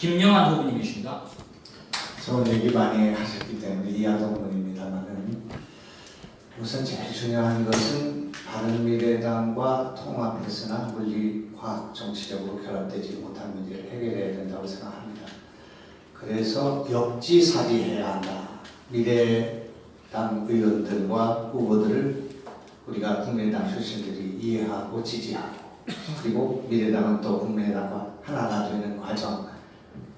김영환 후보님이십니다. 좋은 얘기 많이 하셨기 때문에 이하동문입니다만은 우선 제일 중요한 것은 바른미래당과 통합해서나 물리과학 정치적으로 결합되지 못한 문제를 해결해야 된다고 생각합니다. 그래서 역지사지해야 한다. 미래당 의원들과 후보들을 우리가 국민의당 출신들이 이해하고 지지하고 그리고 미래당은 또 국민의당과 하나가 되는 과정,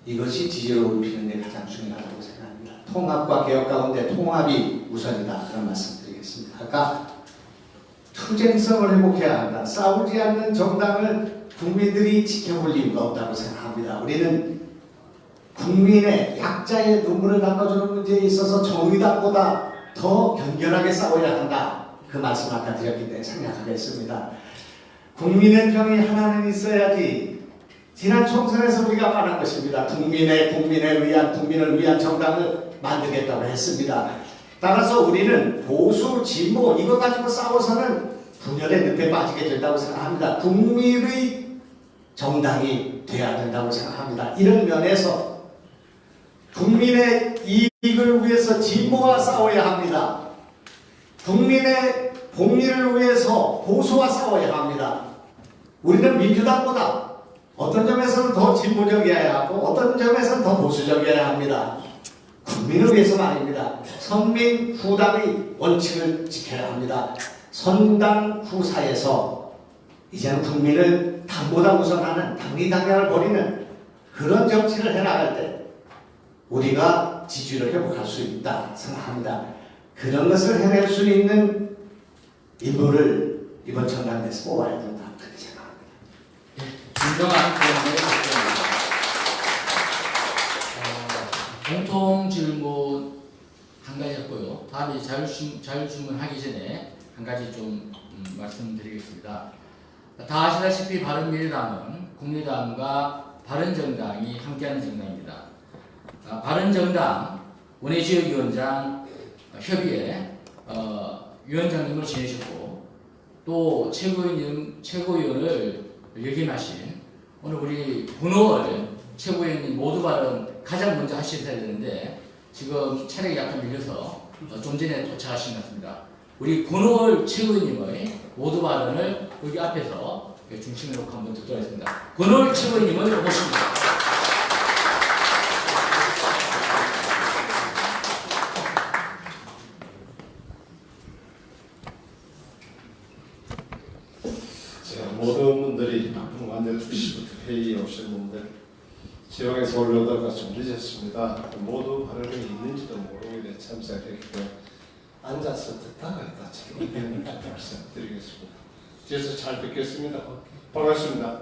이것이 지지를 높이는 데 가장 중요하다고 생각합니다. 통합과 개혁 가운데 통합이 우선이다, 그런 말씀 드리겠습니다. 아까 투쟁성을 회복해야 한다. 싸우지 않는 정당을 국민들이 지켜볼 이유가 없다고 생각합니다. 우리는 국민의 약자의 눈물을 닦아주는 문제에 있어서 정의당보다 더 견결하게 싸워야 한다. 그 말씀 아까 드렸기 때문에 생략하겠습니다. 국민의 평이 하나는 있어야지. 지난 총선에서 우리가 말한 것입니다. 국민을 위한 정당을 만들겠다고 했습니다. 따라서 우리는 보수, 진보 이거 가지고 싸워서는 분열의 늪에 빠지게 된다고 생각합니다. 국민의 정당이 돼야 된다고 생각합니다. 이런 면에서 국민의 이익을 위해서 진보와 싸워야 합니다. 국민의 복리를 위해서 보수와 싸워야 합니다. 우리는 민주당보다 어떤 점에서는 더 진보적이어야 하고 어떤 점에서는 더 보수적이어야 합니다. 국민을 위해서 말입니다. 선민 후당의 원칙을 지켜야 합니다. 선당 후사에서 이제는 국민을 당보다 우선하는 당리당략을 벌이는 그런 정치를 해나갈 때 우리가 지지를 회복할 수 있다 생각합니다. 그런 것을 해낼 수 있는 인물을 이번 전당대회에서 뽑아야 된다, 그렇게 생각합니다. 진정한 공통 질문 한 가지 했고요. 다음에 자율질문 하기 전에 한 가지 좀 말씀드리겠습니다. 다 아시다시피 바른미래당은 국민의당과 바른정당이 함께하는 정당입니다. 바른정당 원외지역위원장 협의회 위원장님을 지내셨고 또 최고위원을 역임하신 오늘 우리 권오월 최고위원님 모두 발언 가장 먼저 하셔야 되는데 지금 차량이 약간 밀려서 좀 전에 도착하신 것 같습니다. 우리 권오월 최고위원님의 모두 발언을 여기 앞에서 중심으로 한번 듣도록 하겠습니다. 권오월 최고위원님을 모십니다. 모든 분들이 완전 2시부터 회의에 오신 분들 지역에서 올라오다가 좀 늦었습니다. 모두 발언이 있는지도 모르게 참석했기 때문에 앉아서 듣다가 있다 참 이런 말씀드리겠습니다. 뒤에서 잘 듣겠습니다. 반갑습니다.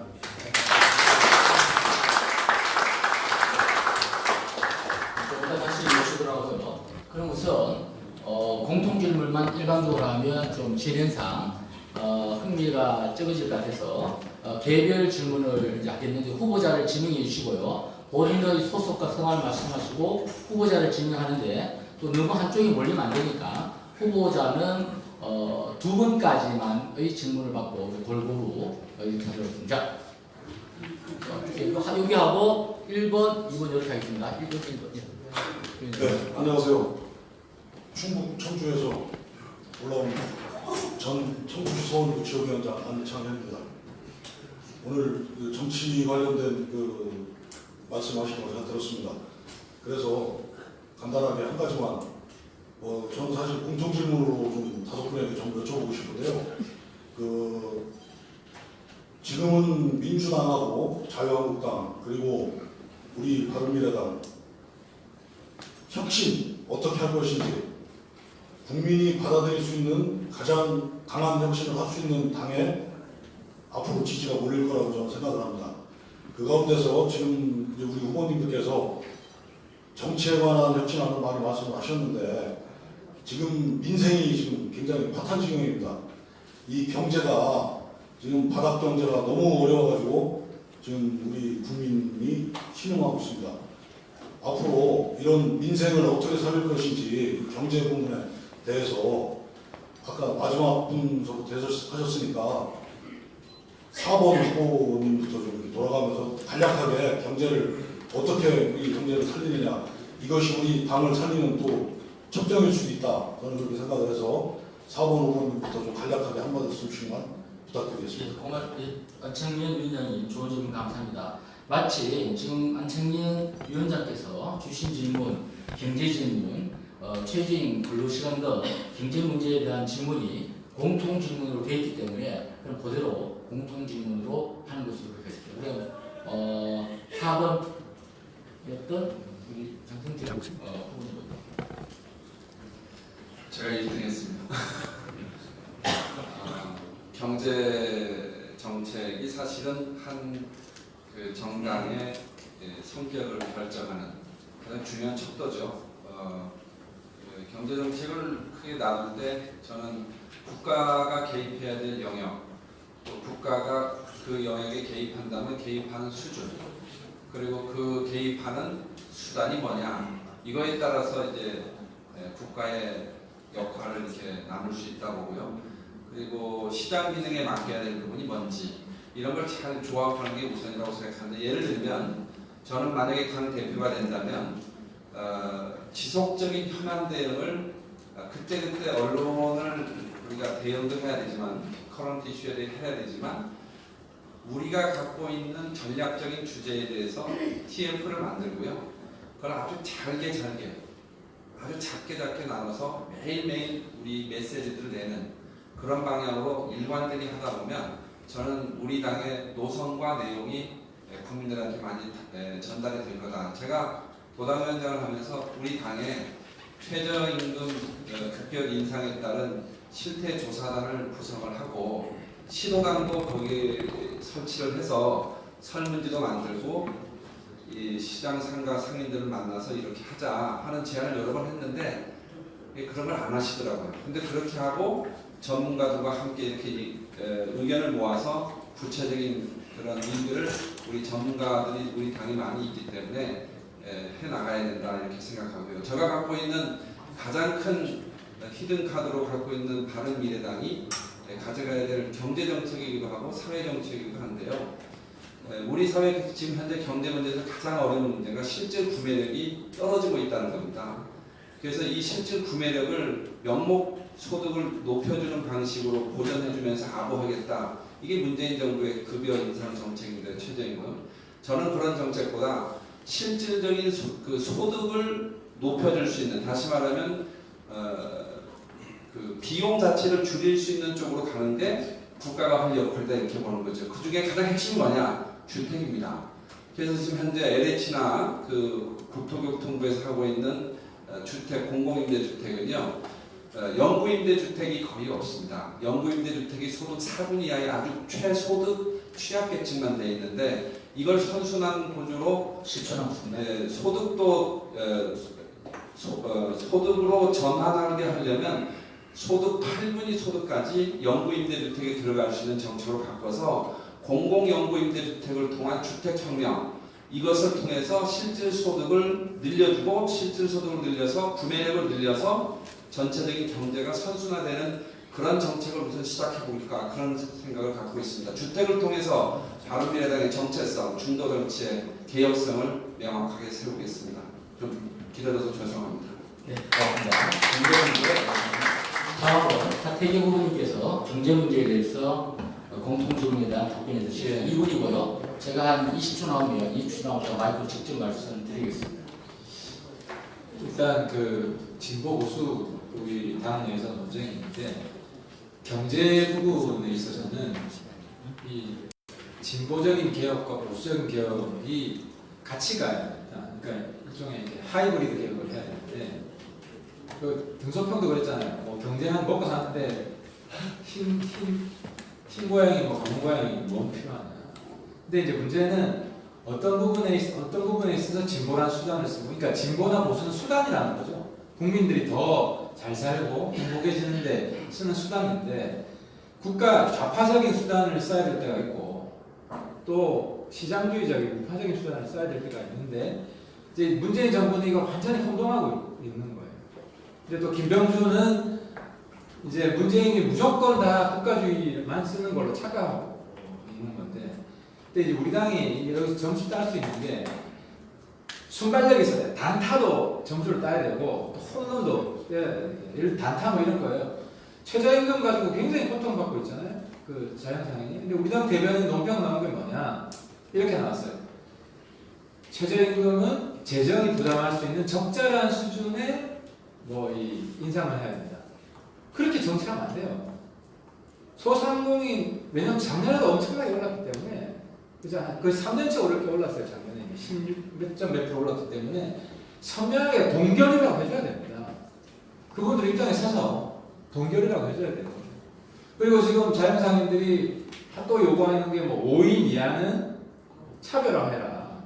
다시 모시도록 하고요. 그럼 우선 공통질문만 일반적으로 하면 좀 진행상 흥미가 적어질 것 같아서 개별 질문을 이제 하겠는데 후보자를 지명해 주시고요. 본인의 소속과 성함을 말씀하시고 후보자를 지명하는데 또 너무 한쪽이 몰리면 안 되니까 후보자는 2번까지만의 질문을 받고 골고루 이렇게 하도록 하겠습니다. 여기 하고 1번, 2번 이렇게 하겠습니다. 1번, 1번. 네, 안녕하세요. 충북 청주에서 올라온 전 청주시 서울 지역위원장 안창현입니다. 오늘 그 정치 관련된 그 말씀하신 거 잘 들었습니다. 그래서 간단하게 한 가지만 저는 사실 공통 질문으로 좀 5분에게 좀 여쭤보고 싶은데요. 그 지금은 민주당하고 자유한국당 그리고 우리 바른미래당 혁신 어떻게 할 것인지 국민이 받아들일 수 있는 가장 강한 혁신을 할 수 있는 당에 앞으로 지지가 몰릴 거라고 저는 생각을 합니다. 그 가운데서 지금 우리 후보님들께서 정치에 관한 혁신하는 많이 말씀을 하셨는데 지금 민생이 지금 굉장히 파탄 지경입니다. 이 경제가 지금 바닥 경제가 너무 어려워가지고 지금 우리 국민이 신음하고 있습니다. 앞으로 이런 민생을 어떻게 살릴 것인지 경제 부분에 대해서 아까 마지막 분서부터 하셨으니까 4번 후보님부터 좀 돌아가면서 간략하게 경제를 어떻게 우리 경제를 살리느냐, 이것이 우리 당을 살리는 또 첩정일 수도 있다. 저는 그렇게 생각을 해서 4번, 5번부터 좀 간략하게 한 말씀씩만 부탁드리겠습니다. 안창민 위원장님 좋은 질문 감사합니다. 마치 지금 안창민 위원장께서 주신 질문, 경제 질문, 최저임 근로시간 등 경제 문제에 대한 질문이 공통 질문으로 되어 있기 때문에 그럼 그대로 공통 질문으로 하는 것으로 하겠습니다. 그럼 4번이었던 우리 장승태 후보님. 제가 1등했습니다. 경제 정책이 사실은 한 그 정당의 성격을 결정하는 가장 중요한 척도죠. 그 경제 정책을 크게 나눌 때 저는 국가가 개입해야 될 영역, 또 국가가 그 영역에 개입한다면 개입하는 수준, 그리고 그 개입하는 수단이 뭐냐, 이거에 따라서 이제 국가의 역할을 이렇게 나눌 수 있다고 보고요. 그리고 시장 기능에 맡겨야 될 부분이 뭔지, 이런 걸 잘 조합하는 게 우선이라고 생각하는데, 예를 들면 저는 만약에 당 대표가 된다면 지속적인 현안 대응을 그때그때 언론을 우리가 대응도 해야 되지만, 커런트 이슈에 대해 해야 되지만, 우리가 갖고 있는 전략적인 주제에 대해서 TF를 만들고요. 그걸 아주 잘게 아주 작게 나눠서 매일매일 우리 메시지들을 내는 그런 방향으로 일관되게 하다 보면 저는 우리 당의 노선과 내용이 국민들한테 많이 전달이 될 거다. 제가 도당위원장을 하면서 우리 당의 최저임금 급격 인상에 따른 실태조사단을 구성을 하고 신호당도 거기에 설치를 해서 설문지도 만들고 이 시장 상가 상인들을 만나서 이렇게 하자 하는 제안을 여러 번 했는데 그런 걸 안 하시더라고요. 근데 그렇게 하고 전문가들과 함께 이렇게 의견을 모아서 구체적인 그런 일들을 우리 전문가들이 우리 당이 많이 있기 때문에 해 나가야 된다 이렇게 생각하고요. 제가 갖고 있는 가장 큰 히든 카드로 갖고 있는 바른미래당이 가져가야 될 경제 정책이기도 하고 사회 정책이기도 한데요. 우리 사회 지금 현재 경제 문제에서 가장 어려운 문제가 실질 구매력이 떨어지고 있다는 겁니다. 그래서 이 실질 구매력을 명목 소득을 높여주는 방식으로 보전해주면서 아부하겠다. 이게 문재인 정부의 급여 인상 정책인데 최저임금. 저는 그런 정책보다 실질적인 소득을 높여줄 수 있는, 다시 말하면 그 비용 자체를 줄일 수 있는 쪽으로 가는 게 국가가 할 역할이다 이렇게 보는 거죠. 그 중에 가장 핵심이 뭐냐? 주택입니다. 그래서 지금 현재 LH나 그 국토교통부에서 하고 있는 주택, 공공임대주택은요, 영구임대주택이 거의 없습니다. 영구임대주택이 소득 4분 이하의 아주 최소득 취약계층만 돼 있는데, 이걸 선순환 구조로 소득도 소득으로 전환하게 하려면 소득 8분위 소득까지 영구임대주택에 들어갈 수 있는 정책으로 바꿔서 공공영구임대주택을 통한 주택혁명, 이것을 통해서 실질소득을 늘려주고 실질소득을 늘려서 구매력을 늘려서 전체적인 경제가 선순화되는 그런 정책을 우선 시작해볼까, 그런 생각을 갖고 있습니다. 주택을 통해서 바른미래당의 정체성, 중도정치의 개혁성을 명확하게 세우겠습니다. 좀 기다려서 죄송합니다. 네, 고맙습니다. 다음으로 차태기 후보님께서 경제 문제에 대해서 공통질문에 대한 답변해 주시면 2분이고요. 제가 한 20초 나오면 20초 나오면 마이크로 직접 말씀드리겠습니다. 일단 그 진보 보수 우리 당 내에서 논쟁이 있는데, 경제 부분에 있어서는 이 진보적인 개혁과 보수적인 개혁이 같이 가야 됩니다. 그러니까 일종의 이제 하이브리드 개혁을 해야 되는데, 그 등소평도 그랬잖아요. 뭐 경제는 먹고 사는데 흰 고양이 뭐 검은 고양이 뭔 필요하냐. 근데 이제 문제는 어떤 부분에 있어서 진보란 수단을 쓰고, 그러니까 진보나 보수는 수단이라는 거죠. 국민들이 더 잘 살고 행복해지는데 쓰는 수단인데, 국가 좌파적인 수단을 써야 될 때가 있고 또 시장주의적인 우파적인 수단을 써야 될 때가 있는데, 이제 문재인 정부는 이걸 완전히 혼동하고 있는 거예요. 근데 또 김병주는 이제 문재인이 무조건 다 국가주의만 쓰는 걸로 착각하고 있는 건데, 근데 이제 우리 당이 여기서 점수 딸 수 있는 게, 순발력이 있어야 돼. 단타도 점수를 따야 되고 또 홈런도 이런 단타 뭐 이런 거예요. 최저임금 가지고 굉장히 고통받고 있잖아요. 그 자연상인이. 근데 우리 당 대변인 논평 나온 게 뭐냐? 이렇게 나왔어요. 최저임금은 재정이 부담할 수 있는 적절한 수준의 뭐 이 인상을 해야 된다. 그렇게 정치하면 안 돼요. 소상공인 왜냐면 작년에도 엄청나게 올랐기 때문에 그죠? 거의 3년째 이렇게 올랐어요. 작년에 16몇% 올랐기 때문에 선명하게 동결이라고 해줘야 됩니다. 그분들 입장에 서서 동결이라고 해줘야 돼요. 그리고 지금 자영상인들이 또 요구하는 게 뭐 5인 이하는 차별화해라.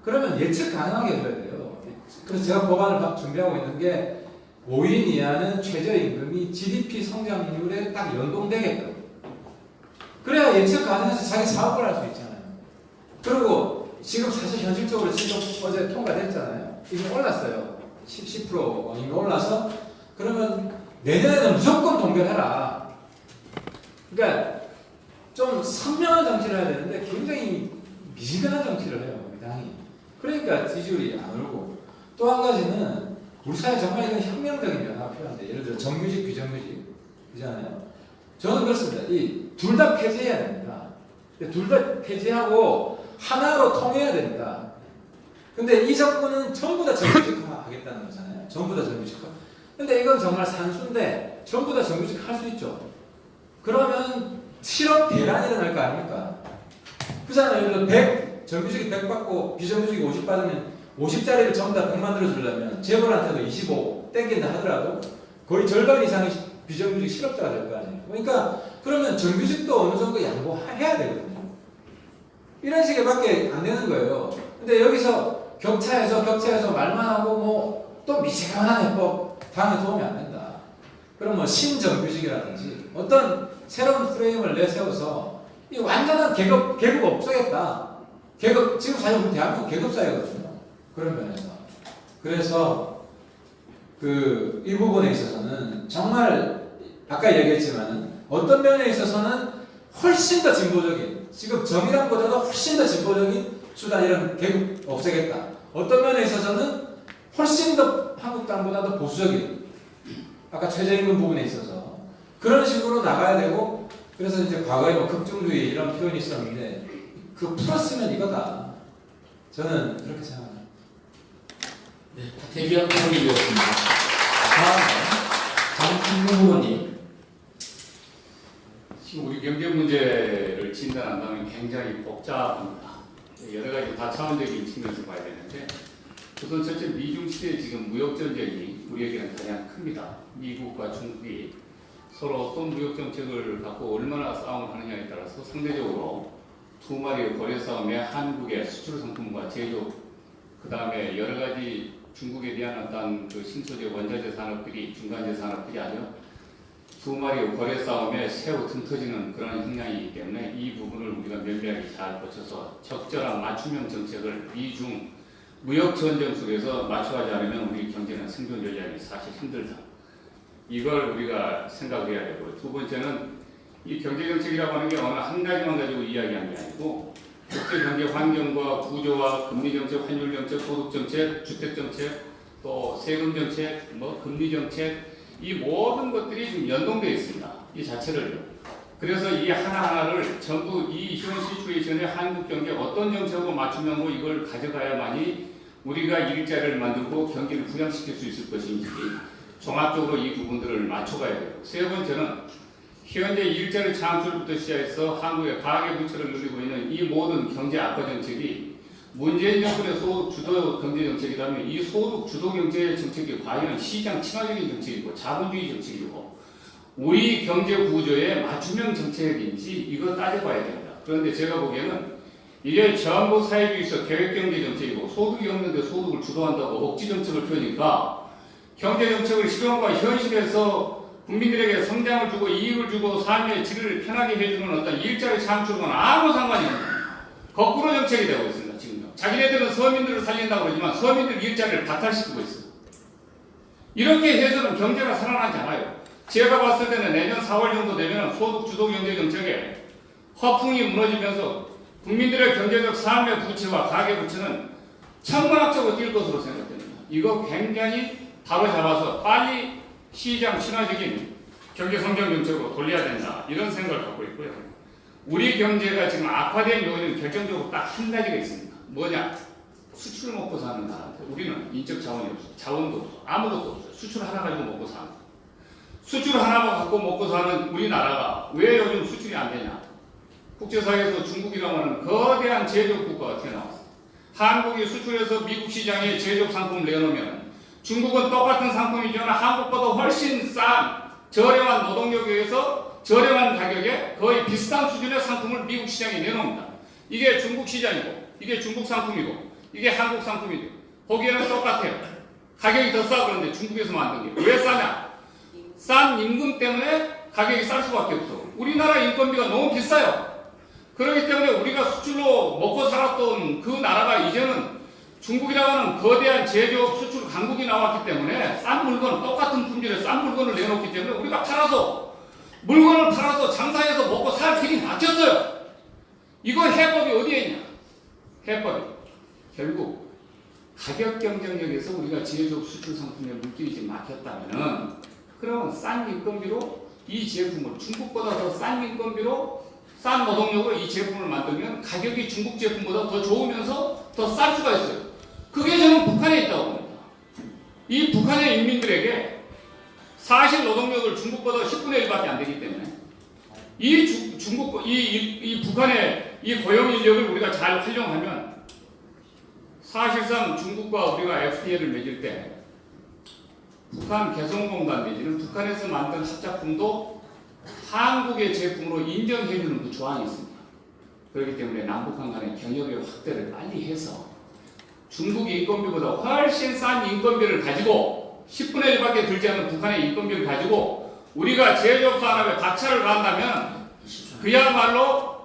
그러면 예측 가능하게 해줘야 돼요. 그래서 제가 법안을 준비하고 있는 게 5인 이하는 최저임금이 GDP 성장률에 딱 연동되게끔. 그래야 예측 가능해서 자기 사업을 할 수 있잖아요. 그리고 지금 사실 현실적으로 지금 어제 통과됐잖아요. 이미 올랐어요. 10% 이미 올라서 그러면 내년에는 무조건 동결해라. 그러니까 좀 선명한 정치를 해야 되는데 굉장히 미지근한 정치를 해요. 우리 당이. 그러니까 지지율이 안 오르고 또 한 가지는 우리 사회 정말 이건 혁명적인 변화가 필요한데 예를 들어 정규직, 비정규직 그잖아요. 저는 그렇습니다. 이 둘 다 폐지해야 됩니다. 둘 다 폐지하고 하나로 통해야 됩니다. 근데 이 정부는 전부 다 정규직 하겠다는 거잖아요. 전부 다 정규직. 근데 이건 정말 산수인데 전부 다 정규직 할 수 있죠. 그러면 실업 대란이 일어날 거 아닙니까? 그잖아요. 예를 들어 100, 정규직이 100 받고 비정규직이 50 받으면 50짜리를 전부 다 100 만들어주려면 재벌한테도 25 땡긴다 하더라도 거의 절반 이상의 비정규직 실업자가 될 거 아니에요. 그러니까 그러면 정규직도 어느 정도 양보해야 되거든요. 이런 식으로밖에 안 되는 거예요. 근데 여기서 격차에서 말만 하고 뭐 또 미세한 해법 당연히 도움이 안 된다. 그럼 뭐 신정규직이라든지 어떤 새로운 프레임을 내세워서 이 완전한 계급 없애겠다. 지금 사실 우리 대한민국 계급 사회거든요. 그런 면에서. 그래서 이 부분에 있어서는 정말 아까 얘기했지만 어떤 면에 있어서는 훨씬 더 진보적인 지금 정의당보다도 훨씬 더 진보적인 수단 이런 계급 없애겠다. 어떤 면에 있어서는 훨씬 더 한국당보다도 보수적인 아까 최저임금 부분에 있어서 그런 식으로 나가야 되고 그래서 이제 과거에 뭐 극중주의 이런 표현이 있었는데 그 풀었으면 이거다. 저는 그렇게 생각합니다. 네, 대기업 회원이었습니다. 다음은 장충무 의원님. 지금 우리 경제 문제를 진단한다면 굉장히 복잡합니다. 여러 가지 다차원적인 측면에서 봐야 되는데 우선 첫째 미중 시대 지금 무역 전쟁이 우리에게는 가장 큽니다. 미국과 중국이 서로 어떤 무역 정책을 갖고 얼마나 싸움을 하느냐에 따라서 상대적으로 두 마리의 거래 싸움에 한국의 수출 상품과 제조 그 다음에 여러 가지 중국에 대한 어떤 그 신소재 원자재 산업들이 중간재 산업들이 아주 두 마리의 거래 싸움에 새우 등 터지는 그런 형량이기 때문에 이 부분을 우리가 면밀하게 잘 고쳐서 적절한 맞춤형 정책을 미중 무역 전쟁 속에서 맞춰가지 않으면 우리 경제는 생존 전략이 사실 힘들다. 이걸 우리가 생각해야 되고 두 번째는 이 경제 정책이라고 하는 게 어느 한 가지만 가지고 이야기하는 게 아니고 국제 경제 환경과 구조와 금리 정책, 환율 정책, 소득 정책, 주택 정책, 또 세금 정책, 뭐 금리 정책 이 모든 것들이 좀 연동되어 있습니다. 이 자체를. 그래서 이 하나하나를 전부 이 현 시츄에이션에 한국 경제 어떤 정책으로 맞추면서 이걸 가져가야만이 우리가 일자리를 만들고 경기를 부양시킬 수 있을 것인지 종합적으로 이 부분들을 맞춰가야 돼요. 세 번째는 현재 일자리 창출부터 시작해서 한국의 가계부채를 누리고 있는 이 모든 경제 악화 정책이 문재인 정권의 소득 주도 경제 정책이라면 이 소득 주도 경제 정책이 과연 시장 친화적인 정책이고 자본주의 정책이고 우리 경제 구조에 맞춤형 정책인지 이거 따져봐야 됩니다. 그런데 제가 보기에는 이게 전부 사회주의에서 계획경제 정책이고 소득이 없는데 소득을 주도한다고 복지 정책을 펴니까 경제 정책을 실현과 현실에서 국민들에게 성장을 주고 이익을 주고 삶의 질을 편하게 해주는 어떤 일자리 창출과는 아무 상관이 없는 거꾸로 정책이 되고 있습니다. 지금 자기네들은 서민들을 살린다고 그러지만 서민들 일자리를 박탈시키고 있어요. 이렇게 해서는 경제가 살아나지 않아요. 제가 봤을 때는 내년 4월 정도 되면 소득 주도 경제 정책에 허풍이 무너지면서 국민들의 경제적 삶의 부채와 가계 부채는 천문학적으로 치고 뛸 것으로 생각됩니다. 이거 굉장히 바로 잡아서 빨리 시장 친화적인 경제 성장 정책으로 돌려야 된다. 이런 생각을 갖고 있고요. 우리 경제가 지금 악화된 요인은 결정적으로 딱 한 가지가 있습니다. 뭐냐? 수출 먹고 사는 나라인데 우리는 인적 자원이 없어. 자원도 없어. 아무것도 없어요. 수출 하나 가지고 먹고 사는. 수출 하나만 갖고 먹고 사는 우리나라가 왜 요즘 수출이 안 되냐? 국제사회에서 중국이라고 하는 거대한 제조업 국가가 튀어나왔어요. 한국이 수출해서 미국 시장에 제조업 상품을 내놓으면 중국은 똑같은 상품이지만 한국보다 훨씬 싼 저렴한 노동력에 의해서 저렴한 가격에 거의 비슷한 수준의 상품을 미국 시장에 내놓습니다. 이게 중국 시장이고 이게 중국 상품이고 이게 한국 상품이고 거기에는 똑같아요. 가격이 더 싸. 그런데 중국에서 만든 게 왜 싸냐? 싼 임금 때문에 가격이 쌀 수밖에 없어. 우리나라 인건비가 너무 비싸요. 그렇기 때문에 우리가 수출로 먹고 살았던 그 나라가 이제는 중국이라고 하는 거대한 제조업 수출 강국이 나왔기 때문에 싼 물건, 똑같은 품질의 싼 물건을 내놓기 때문에 우리가 물건을 팔아서 장사해서 먹고 살 길이 막혔어요. 이거 해법이 어디에 있냐? 해법이 결국 가격 경쟁력에서 우리가 제조업 수출 상품에 물길이 막혔다면은 그러면 싼 인건비로 이 제품을 중국보다 더 싼 인건비로 싼 노동력으로 이 제품을 만들면 가격이 중국 제품보다 더 좋으면서 더 쌀 수가 있어요. 그게 저는 북한에 있다고 봅니다. 이 북한의 인민들에게 사실 노동력을 중국보다 10분의 1밖에 안 되기 때문에 이 북한의 이 고용 인력을 우리가 잘 활용하면 사실상 중국과 우리가 FTA를 맺을 때 북한 개성공단 내지는 북한에서 만든 합작품도 한국의 제품으로 인정해주는 그 조항이 있습니다. 그렇기 때문에 남북한 간의 경협의 확대를 빨리 해서 중국의 인건비보다 훨씬 싼 인건비를 가지고 10분의 1밖에 들지 않는 북한의 인건비를 가지고 우리가 제조업 산업에 박차를 가한다면 그야말로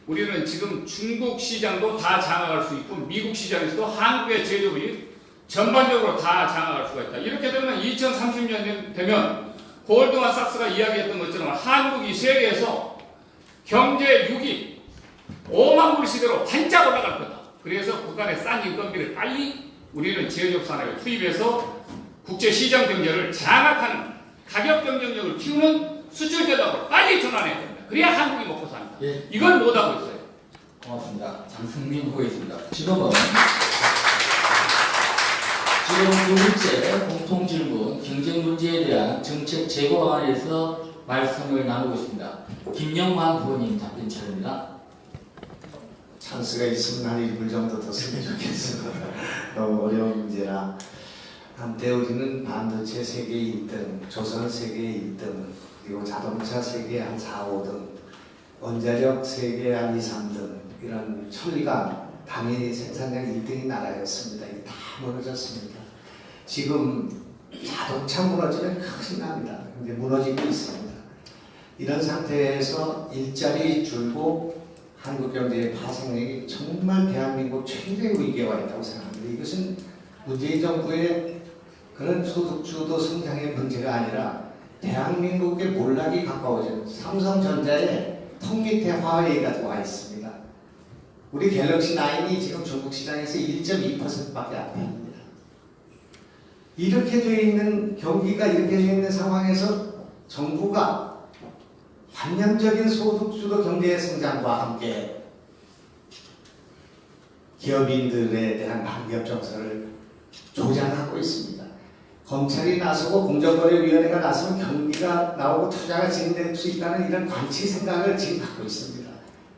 우리는 지금 중국 시장도 다 장악할 수 있고 미국 시장에서도 한국의 제조업이 전반적으로 다 장악할 수가 있다. 이렇게 되면 2030년 되면 골드만 삭스가 이야기했던 것처럼 한국이 세계에서 경제 6위 5만 불 시대로 반짝 올라갈 거다. 그래서 북한의 싼 인건비를 빨리 우리는 제조업 산업에 투입해서 국제 시장 경제를 장악하는 가격 경쟁력을 키우는 수출 제도로 빨리 전환해야 됩니다. 그래야 한국이 먹고 삽니다. 예. 이걸 못하고 있어요. 고맙습니다. 장승민 후보였습니다. 지금은 두 번째 공통 질문 경쟁 문제에 대한 정책 제고 방안에 대해서 말씀을 나누고 있습니다. 김영만 후보님 답변 차례입니다. 찬스가 있으면 한 1분 정도 더 쓰면 좋겠어. 너무 어려운 문제라. 한때 우리는 반도체 세계 1등, 조선 세계 1등, 그리고 자동차 세계 한 4, 5등, 원자력 세계 한 2, 3등, 이런 천리가 단위 생산량 1등이 나라였습니다. 이게 다 무너졌습니다. 지금 자동차 무너지면 큰일 납니다. 근데 무너지고 있습니다. 이런 상태에서 일자리 줄고 한국 경제의 파생력이 정말 대한민국 최대의 위기에 와 있다고 생각합니다. 이것은 문재인 정부의 그런 소득주도 성장의 문제가 아니라 대한민국의 몰락이 가까워지는 삼성전자의 턱 밑에 화웨이가 와 있습니다. 우리 갤럭시 9이 지금 중국 시장에서 1.2%밖에 안 됩니다. 이렇게 되어 있는 경기가 이렇게 되어 있는 상황에서 정부가 환경적인 소득주도 경제의 성장과 함께 기업인들에 대한 반기업 정서를 조장하고 있습니다. 검찰이 나서고 공정거래위원회가 나서면 경기가 나오고 투자가 진행될 수 있다는 이런 관치 생각을 지금 갖고 있습니다.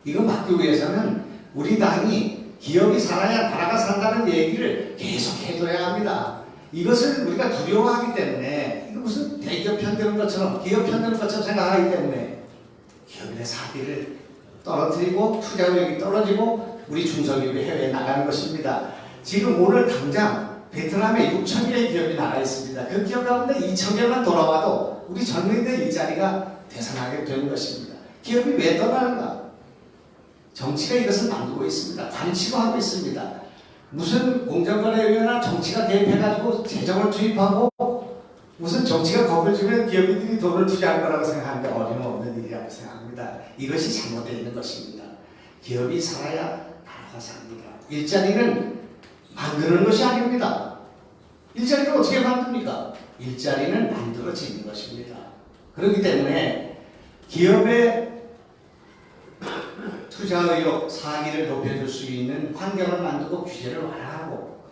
이거 막기 위해서는 우리 당이 기업이 살아야 나라가 산다는 얘기를 계속 해줘야 합니다. 이것을 우리가 두려워하기 때문에 이거 무슨 대기업 편드는 것처럼 기업 편드는 것처럼 생각하기 때문에 기업인의 사기를 떨어뜨리고 투자력이 떨어지고 우리 중소기업이 해외에 나가는 것입니다. 지금 오늘 당장 베트남에 6천 개의 기업이 나가 있습니다. 그 기업 가운데 2천 개만 돌아와도 우리 젊은이들 일자리가 되살아나게 되는 것입니다. 기업이 왜 떠나는가? 정치가 이것을 만들고 있습니다. 관치고 하고 있습니다. 무슨 공정거래위원회나 정치가 개입해가지고 재정을 투입하고 무슨 정치가 겁을 주면 기업인들이 돈을 투자할 거라고 생각하는데 어림없는 일이라고 생각합니다. 이것이 잘못되어 있는 것입니다. 기업이 살아야 나라가 삽니다. 일자리는 만드는 것이 아닙니다. 일자리를 어떻게 만듭니까? 일자리는 만들어지는 것입니다. 그렇기 때문에 기업의 투자 의욕, 사기를 높여줄 수 있는 환경을 만들고 규제를 완화하고,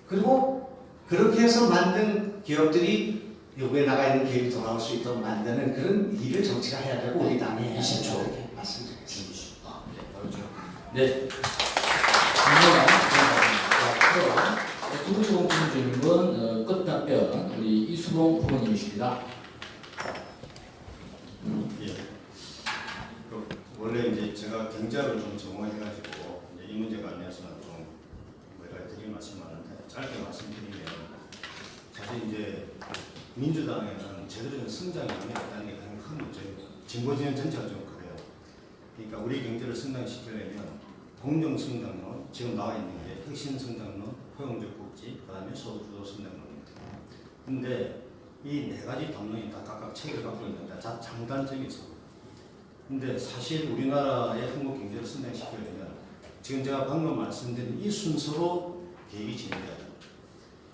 그리고 그렇게 해서 만든 기업들이 외국에 나가 있는 기업이 돌아올 수 있도록 만드는 그런 일을 정치가 해야 되고 우리 당이 해야 20초. 이렇게 말씀드리겠습니다. 네. 두 번째 공통 질문 끝 답변 우리 이수봉 부모님이십니다. 예. 원래 이제 제가 경제학을 좀 전공해가지고 이제 이 문제 관련해서는 좀 뭐라 드릴 말씀 많은데 짧게 말씀드리면 사실 이제 민주당에는 제대로 된 성장이 안 되었다는 게 가장 큰 문제고 진보진영 전체가 좀 그래요. 그러니까 우리 경제를 성장시키려면 공정 성장론, 지금 나와 있는 게 혁신 성장론, 포용적 복지, 그다음에 소득주도 성장론입니다. 근데 이 네 가지 담론이 다 각각 책을 갖고 있는데 다 장단점이 있습니다. 근데 사실 우리나라의 한국 경제를 성장시키려면 지금 제가 방금 말씀드린 이 순서로 계획이 진행돼야 됩니다.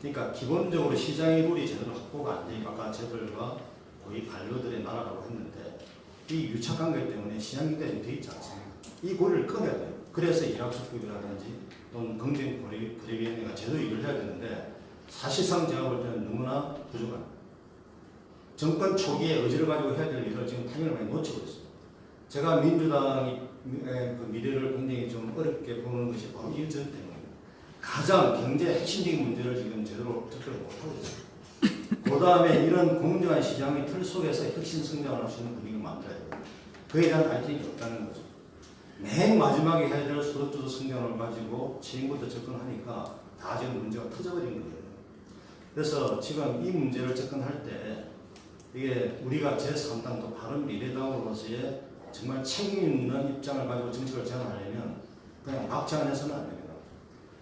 그러니까 기본적으로 시장의 룰이 제대로 확보가 안 되니까 아까 재벌과 고위 관료들의 나라라고 했는데 이 유착관계 때문에 시장 경제가 되어 있지 않습니까? 이 고리를 끊어야 돼요. 그래서 일학수급이라든지 또는 경쟁불협위원회가 제대로 일을 해야 되는데 사실상 제가 볼 때는 너무나 부족합니다. 정권 초기에 의지를 가지고 해야 될 일을 지금 타이밍을 많이 놓치고 있습니다. 제가 민주당의 그 미래를 굉장히 좀 어렵게 보는 것이 바로 이 점 때문입니다. 가장 경제 핵심적인 문제를 지금 제대로 접근을 못하고 있습니다. 그 다음에 이런 공정한 시장의 틀 속에서 혁신 성장을 할 수 있는 분위기를 만들어야 됩니다. 그에 대한 아이템이 없다는 거죠. 맨 마지막에 해야 될 소득주도 성장을 가지고 지금부터 접근하니까 다 지금 문제가 터져버린 거예요. 그래서 지금 이 문제를 접근할 때 이게 우리가 제3당 또 바른미래당으로서의 정말 책임 있는 입장을 가지고 정책을 제안하려면 그냥 막 제안해서는 안 됩니다.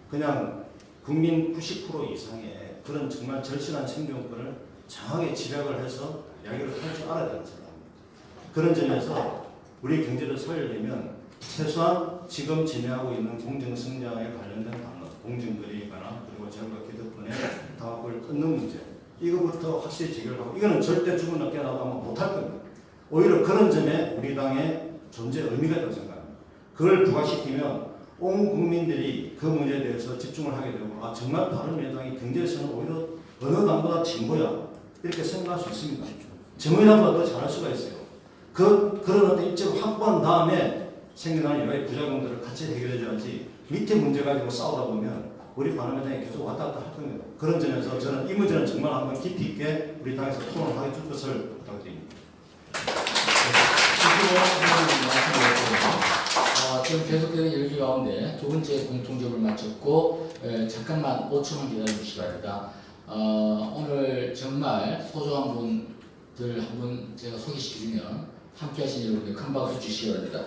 그냥 국민 90% 이상의 그런 정말 절실한 생존권을 정확하게 집약을 해서 이야기를 할 줄 알아야 되는 생각입니다. 그런 점에서 우리 경제를 살리려면 최소한 지금 진행하고 있는 공정성장에 관련된 단어, 공정거래가나 그리고 재벌과 기득권의 다각을 끊는 문제, 이거부터 확실히 해결하고, 이거는 절대 죽은 깨어나도 아마 못할 겁니다. 오히려 그런 점에 우리 당의 존재 의미가 있다고 생각합니다. 그걸 부각시키면 온 국민들이 그 문제에 대해서 집중을 하게 되고, 아 정말 바른미래당이 경제에서는 오히려 어느 당보다 진보야 이렇게 생각할 수 있습니다. 정의당보다 더 잘할 수가 있어요. 그런 어떤 입지를 확보한 다음에 생겨나는 여러 가지 부작용들을 같이 해결해줘야지 밑에 문제 가지고 싸우다 보면 우리 바른미래당이 계속 왔다 갔다 할 겁니다. 그런 점에서 저는 이 문제는 정말 한번 깊이 있게 우리 당에서 토론을 하게 줄 것을 부탁드립니다. 지금 계속되는 열기 가운데 두 번째 공통점을 마쳤고 잠깐만 5초만 기다려주시기 바랍니다. 오늘 정말 소중한 분들 한 분 제가 소개시키면 함께 하신 여러분들 큰 박수 주시기 바랍니다.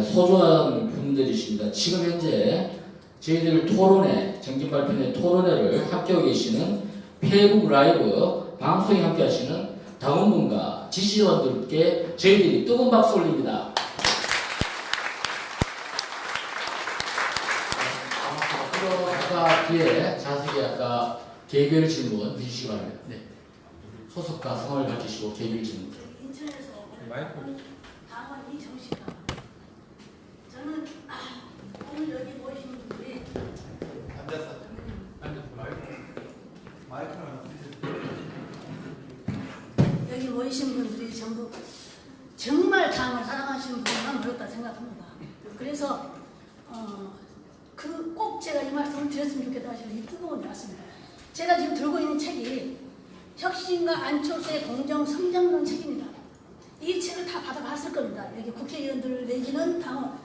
소중한 분들이십니다. 지금 현재 저희들 토론회, 정진발표회 토론회를 함께하고 계시는 페이북 라이브 방송에 함께 하시는 당원분과 지지자분들께 저희들이 뜨거운 박수 올립니다. 아까 뒤에 자세히 아까 개별 질문 해주시기 바랍니다. 네. 소속과 성을 밝히시고 개별 질문. 인천에서 당원 이정식입니다. 저는 오늘 여기 모이신 분들이 여기 모이신 분들이 전부 정말 당을 사랑하시는 분만 모였다 생각합니다. 그래서 꼭 제가 이 말씀을 드렸으면 좋겠다 하시는 이 뜨거운 말씀입니다. 제가 지금 들고 있는 책이 혁신과 안철수의 공정 성장론 책입니다. 이 책을 다 받아갔을 겁니다. 여기 국회의원들 내지는 당원,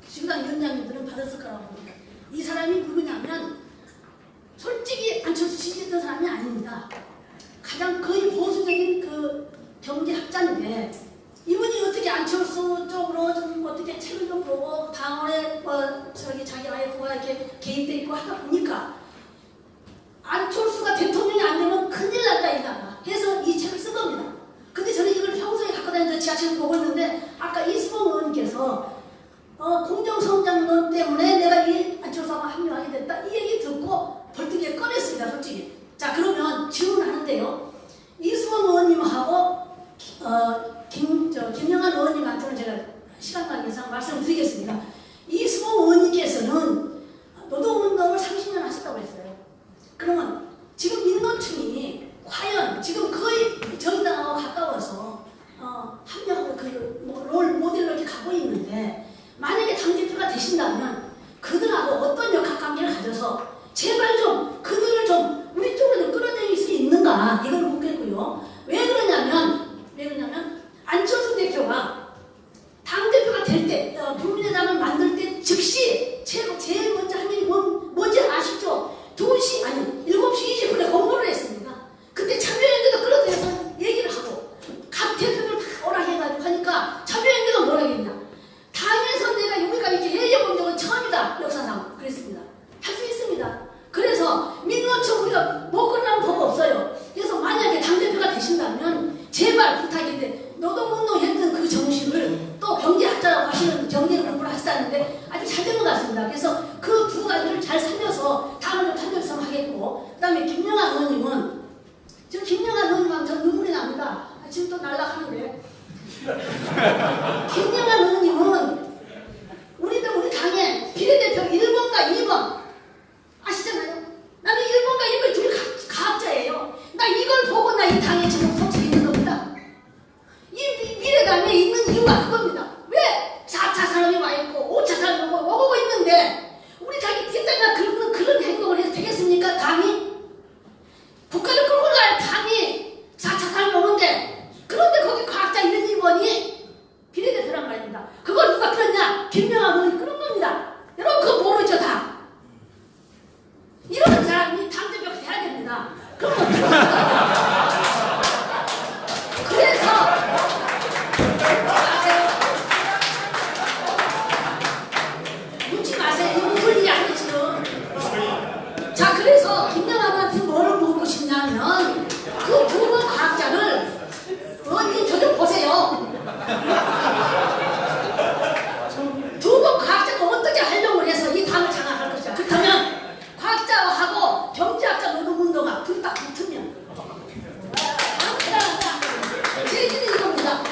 지구당 위원장님들은 받았을 거라고 봅니다. 이 사람이 누구냐면 솔직히 안철수 지지했던 사람이 아닙니다. 가장 거의 보수적인 그 경제학자인데 이분이 어떻게 안철수 쪽으로 좀 어떻게 책을 좀 보고 당원에 자기 와이프가 이렇게 개입돼 있고 하다 보니까 안철수가 대통령이 안 되면 큰일 난다 이 나라 해서 이 책을 쓴 겁니다. 근데 저는 이걸 평소에 갖고 다니면서 지하철을 보고 있는데 아까 이수봉 의원님께서 공정성장론 때문에 내가 이 안철수하고 합류하게 됐다. 이 얘기 듣고 벌떡에 꺼냈습니다. 솔직히. 자, 그러면 질문하는데요. 이수봉 의원님하고 김영환 의원님한테는 제가 시간 관계상 말씀드리겠습니다. 이수봉 의원님께서는 노동운동을 30년 하셨다고 했어요. 그러면 지금 민노총이 과연 지금 거의 정당하고 가까워서 합력하고 롤 모델로 이렇게 가고 있는데, 만약에 당대표가 되신다면 그들하고 어떤 역학관계를 가져서 제발 좀 그들을 좀 우리 쪽으로 좀 끌어들일 수 있는가, 이걸 묻겠고요. 왜 그러냐면 안철수 대표가 당대표가 될 때, 국민의당을 만들 때 즉시 제일 먼저 한 일이 뭔지 아시죠? 7시 20분에 공모를 했습니다. 그때 참여연대도 끌어들여서 얘기를 하고 각 대표들 다 오라 해가지고 하니까 참여연대가 뭐라 했냐, 당에서 내가 여기까지 이렇게 회의해본 적은 처음이다, 역사상. 그랬습니다. 할 수 있습니다. 그래서 민노총 우리가 못 끌어나면 법 없어요. 그래서 만약에 당대표가 되신다면 제발 부탁인데, 노동운동 했던 그 정신을 또 경제학자라고 하시는 경제 공부를 하시다는데 아주 잘 된 것 같습니다. 그래서 그 두 가지를 잘 살려서 다음에 좀 살려서 하겠고, 그 다음에 김영환 의원님은, 지금 김영환 의원님하면 전 눈물이 납니다. 지금 또 날락하는데. 김영환 의원님은 우리 당의 비례대표 1번과 2번 아시잖아요. 나는 1번과 2번이 둘이 가학자예요. 나 이걸 보고 나 이 당에 지금 속해 있는 겁니다. 이 미래당에 있는 이유가 그겁니다. 왜 4차 산업이 와 있고 5차 산업이 오고 있는데 우리 당이 뒷땅이나 그런 행동을 해도 되겠습니까? 당이? 국가를 끌고 갈 당이 4차 산업이 오는데, 그런데 거기 과학자 1, 2번이 비례대표란 말입니다. 그걸 누가 끌었냐? 김영환 의원이 끌은 겁니다. 여러분 그거 모르죠 다. 이런 사람이 당대표가 돼야 됩니다. 그러면 그래서 묻지 마세요. 이거 무슨 일이 아니에요 지금. 자, 그래서 김영환한테 뭐를 묻고 싶냐면, 그 두 분 과학자를 의원님 저 좀 보세요. 두 분 과학자가 어떻게 활용을 해서 이 당을 장악할 것이냐. 그렇다면 과학자하고 경제학자 노동운동가 둘 다 붙으면 제 얘기는 이겁니다.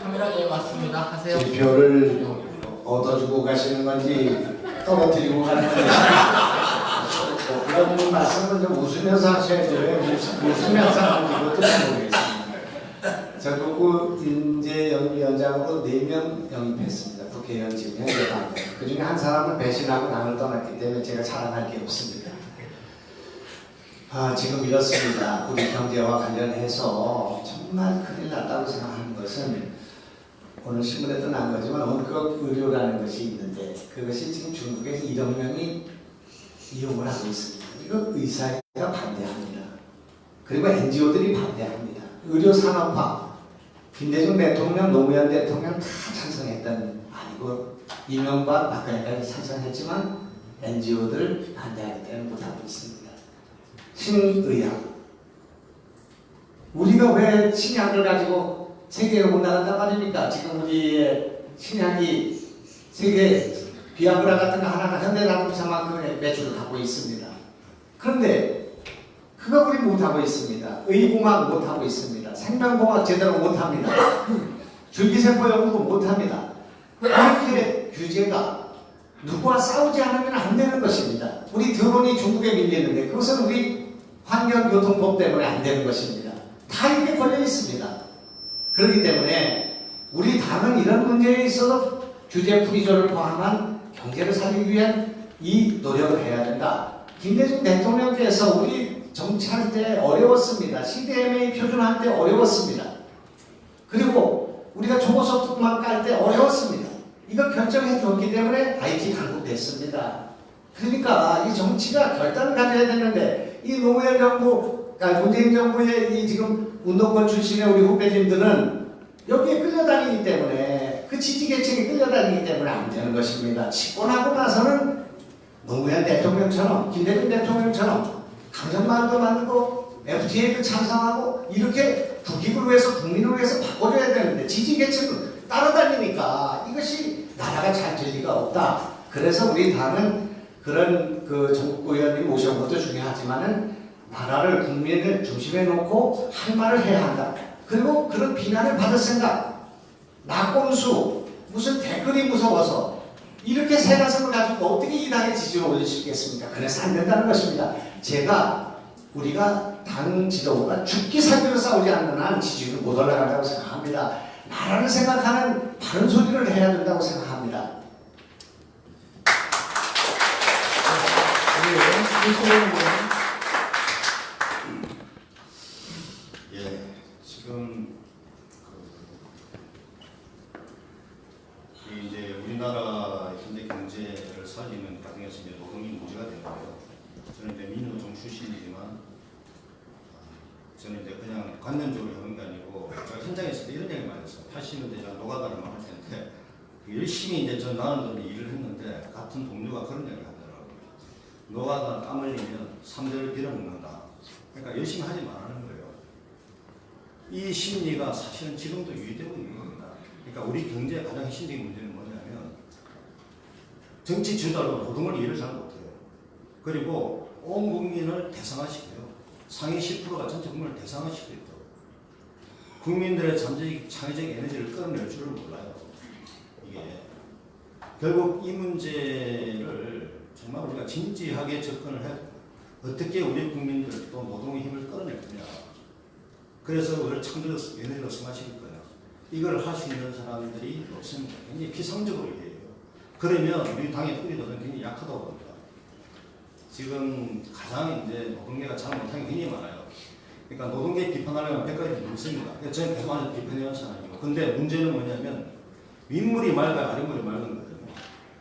카메라에 맞습니다. 하세요. 표를 얻어주고 가시는 건지 떨어뜨리고 가는 건지 그런 말씀을 좀 웃으면서 하셔야 돼요. 웃으면서 하는 것도 모르겠습니다. 저 누구 인재영위원장으로 4명 영입했습니다. 국회의원 지금 현재 당. 그 중에 한 사람은 배신하고 당을 떠났기 때문에 제가 자랑할 게 없습니다. 지금 이렇습니다. 우리 경제와 관련해서 정말 큰일 났다고 생각하는 것은, 오늘 신문에도 난 거지만 원격 의료라는 것이 있는데, 그것이 지금 중국에서 1억 명이 이용을 하고 있습니다. 이거 의사가 반대합니다. 그리고 NGO들이 반대합니다. 의료 산업화, 김대중 대통령, 노무현 대통령 다 찬성했던, 아니고 이명박, 박근혜까지 찬성했지만 NGO들 반대하기 때문에 못하고 있습니다. 신의학, 우리가 왜 신약을 가지고 세계에 올라간단 말입니까? 지금 우리의 신약이 세계 비아그라 같은 거 하나가 현대자동차만큼의 매출을 갖고 있습니다. 그런데 그거 우리 못하고 있습니다. 의공학 못하고 있습니다. 생명공학 제대로 못합니다. 줄기세포 연구도 못합니다. 이렇게 규제가 누구와 싸우지 않으면 안 되는 것입니다. 우리 드론이 중국에 밀리는데 그것은 우리 환경교통법 때문에 안 되는 것입니다. 다 이렇게 걸려 있습니다. 그렇기 때문에 우리 당은 이런 문제에 있어서 규제 프리조를 포함한 경제를 살리기 위한 이 노력을 해야 된다. 김대중 대통령께서 우리 정치할 때 어려웠습니다. CDMA 표준할 때 어려웠습니다. 그리고 우리가 초고속도로만 깔 때 어려웠습니다. 이거 결정해 줬기 때문에 IT 강국됐습니다. 그러니까 이 정치가 결단을 가져야 되는데, 이 노무현 정부, 문재인 정부의 이 지금 운동권 출신의 우리 후배님들은 여기에 끌려다니기 때문에, 그 지지계층에 끌려다니기 때문에 안 되는 것입니다. 집권하고 나서는 노무현 대통령처럼, 김대중 대통령처럼 강전마을도 만들고 FTA도 찬성하고 이렇게 국익을 위해서 국민을 위해서 바꿔줘야 되는데 지지 계층은 따라다니니까 이것이 나라가 잘 될 리가 없다. 그래서 우리 당은 그런 그 전국 의원님이 오신 것도 중요하지만은 나라를 국민을 중심에 놓고 할 말을 해야 한다. 그리고 그런 비난을 받을 생각, 낙곰수, 무슨 댓글이 무서워서 이렇게 새 가슴을 가지고 어떻게 이 당의 지지를 올릴 수 있겠습니까? 그래서 안 된다는 것입니다. 우리가 당 지도부가 죽기 살기로 싸우지 않는 한 지지율은 못 올라간다고 생각합니다. 나라를 생각하는 바른 소리를 해야 된다고 생각합니다. 예, 지금 이제 우리나라 현재 경제를 살리는 과정에서 이제 노동이 문제가 되는데요. 저는 이제 민노총 출신이지만 저는 이제 그냥 관념적으로 하는 게 아니고 제가 현장에 있을 때 이런 얘기 많이 했어요. 80년대 제가 노가다를 막 할 텐데 열심히 이제 저 나는 일을 했는데 같은 동료가 그런 얘기를 하더라고요. 노가다 땀 흘리면 3대를 빌어먹는다. 그러니까 열심히 하지 말라는 거예요. 이 심리가 사실은 지금도 유지되고 있는 겁니다. 그러니까 우리 경제의 가장 핵심적인 문제는 뭐냐면 정치 지도자로 노동을 이해를 잘 못해요. 그리고 온 국민을 대상화시켜요. 상위 10%가 전체 국민을 대상화시키고 있다. 국민들의 창의적 에너지를 끌어낼 줄을 몰라요. 이게 결국 이 문제를 정말 우리가 진지하게 접근을 해 어떻게 우리 국민들 또 노동의 힘을 끌어낼 거냐. 그래서 우리를 창조적 에너지로 승화시킬 거냐. 이걸 할 수 있는 사람들이 없습니다. 굉장히 피상적으로 얘기해요. 그러면 우리 당의 뿌리들은 굉장히 약하다고 봅니다. 지금 가장 이제 노동계가 잘 못하는 게 굉장히 많아요. 그러니까 노동계 비판하려면 100가지 묻습니다. 저는 계속 비판해온 사람이고. 근데 문제는 뭐냐면 윗물이 맑아야 아랫물이 맑은 거거든요.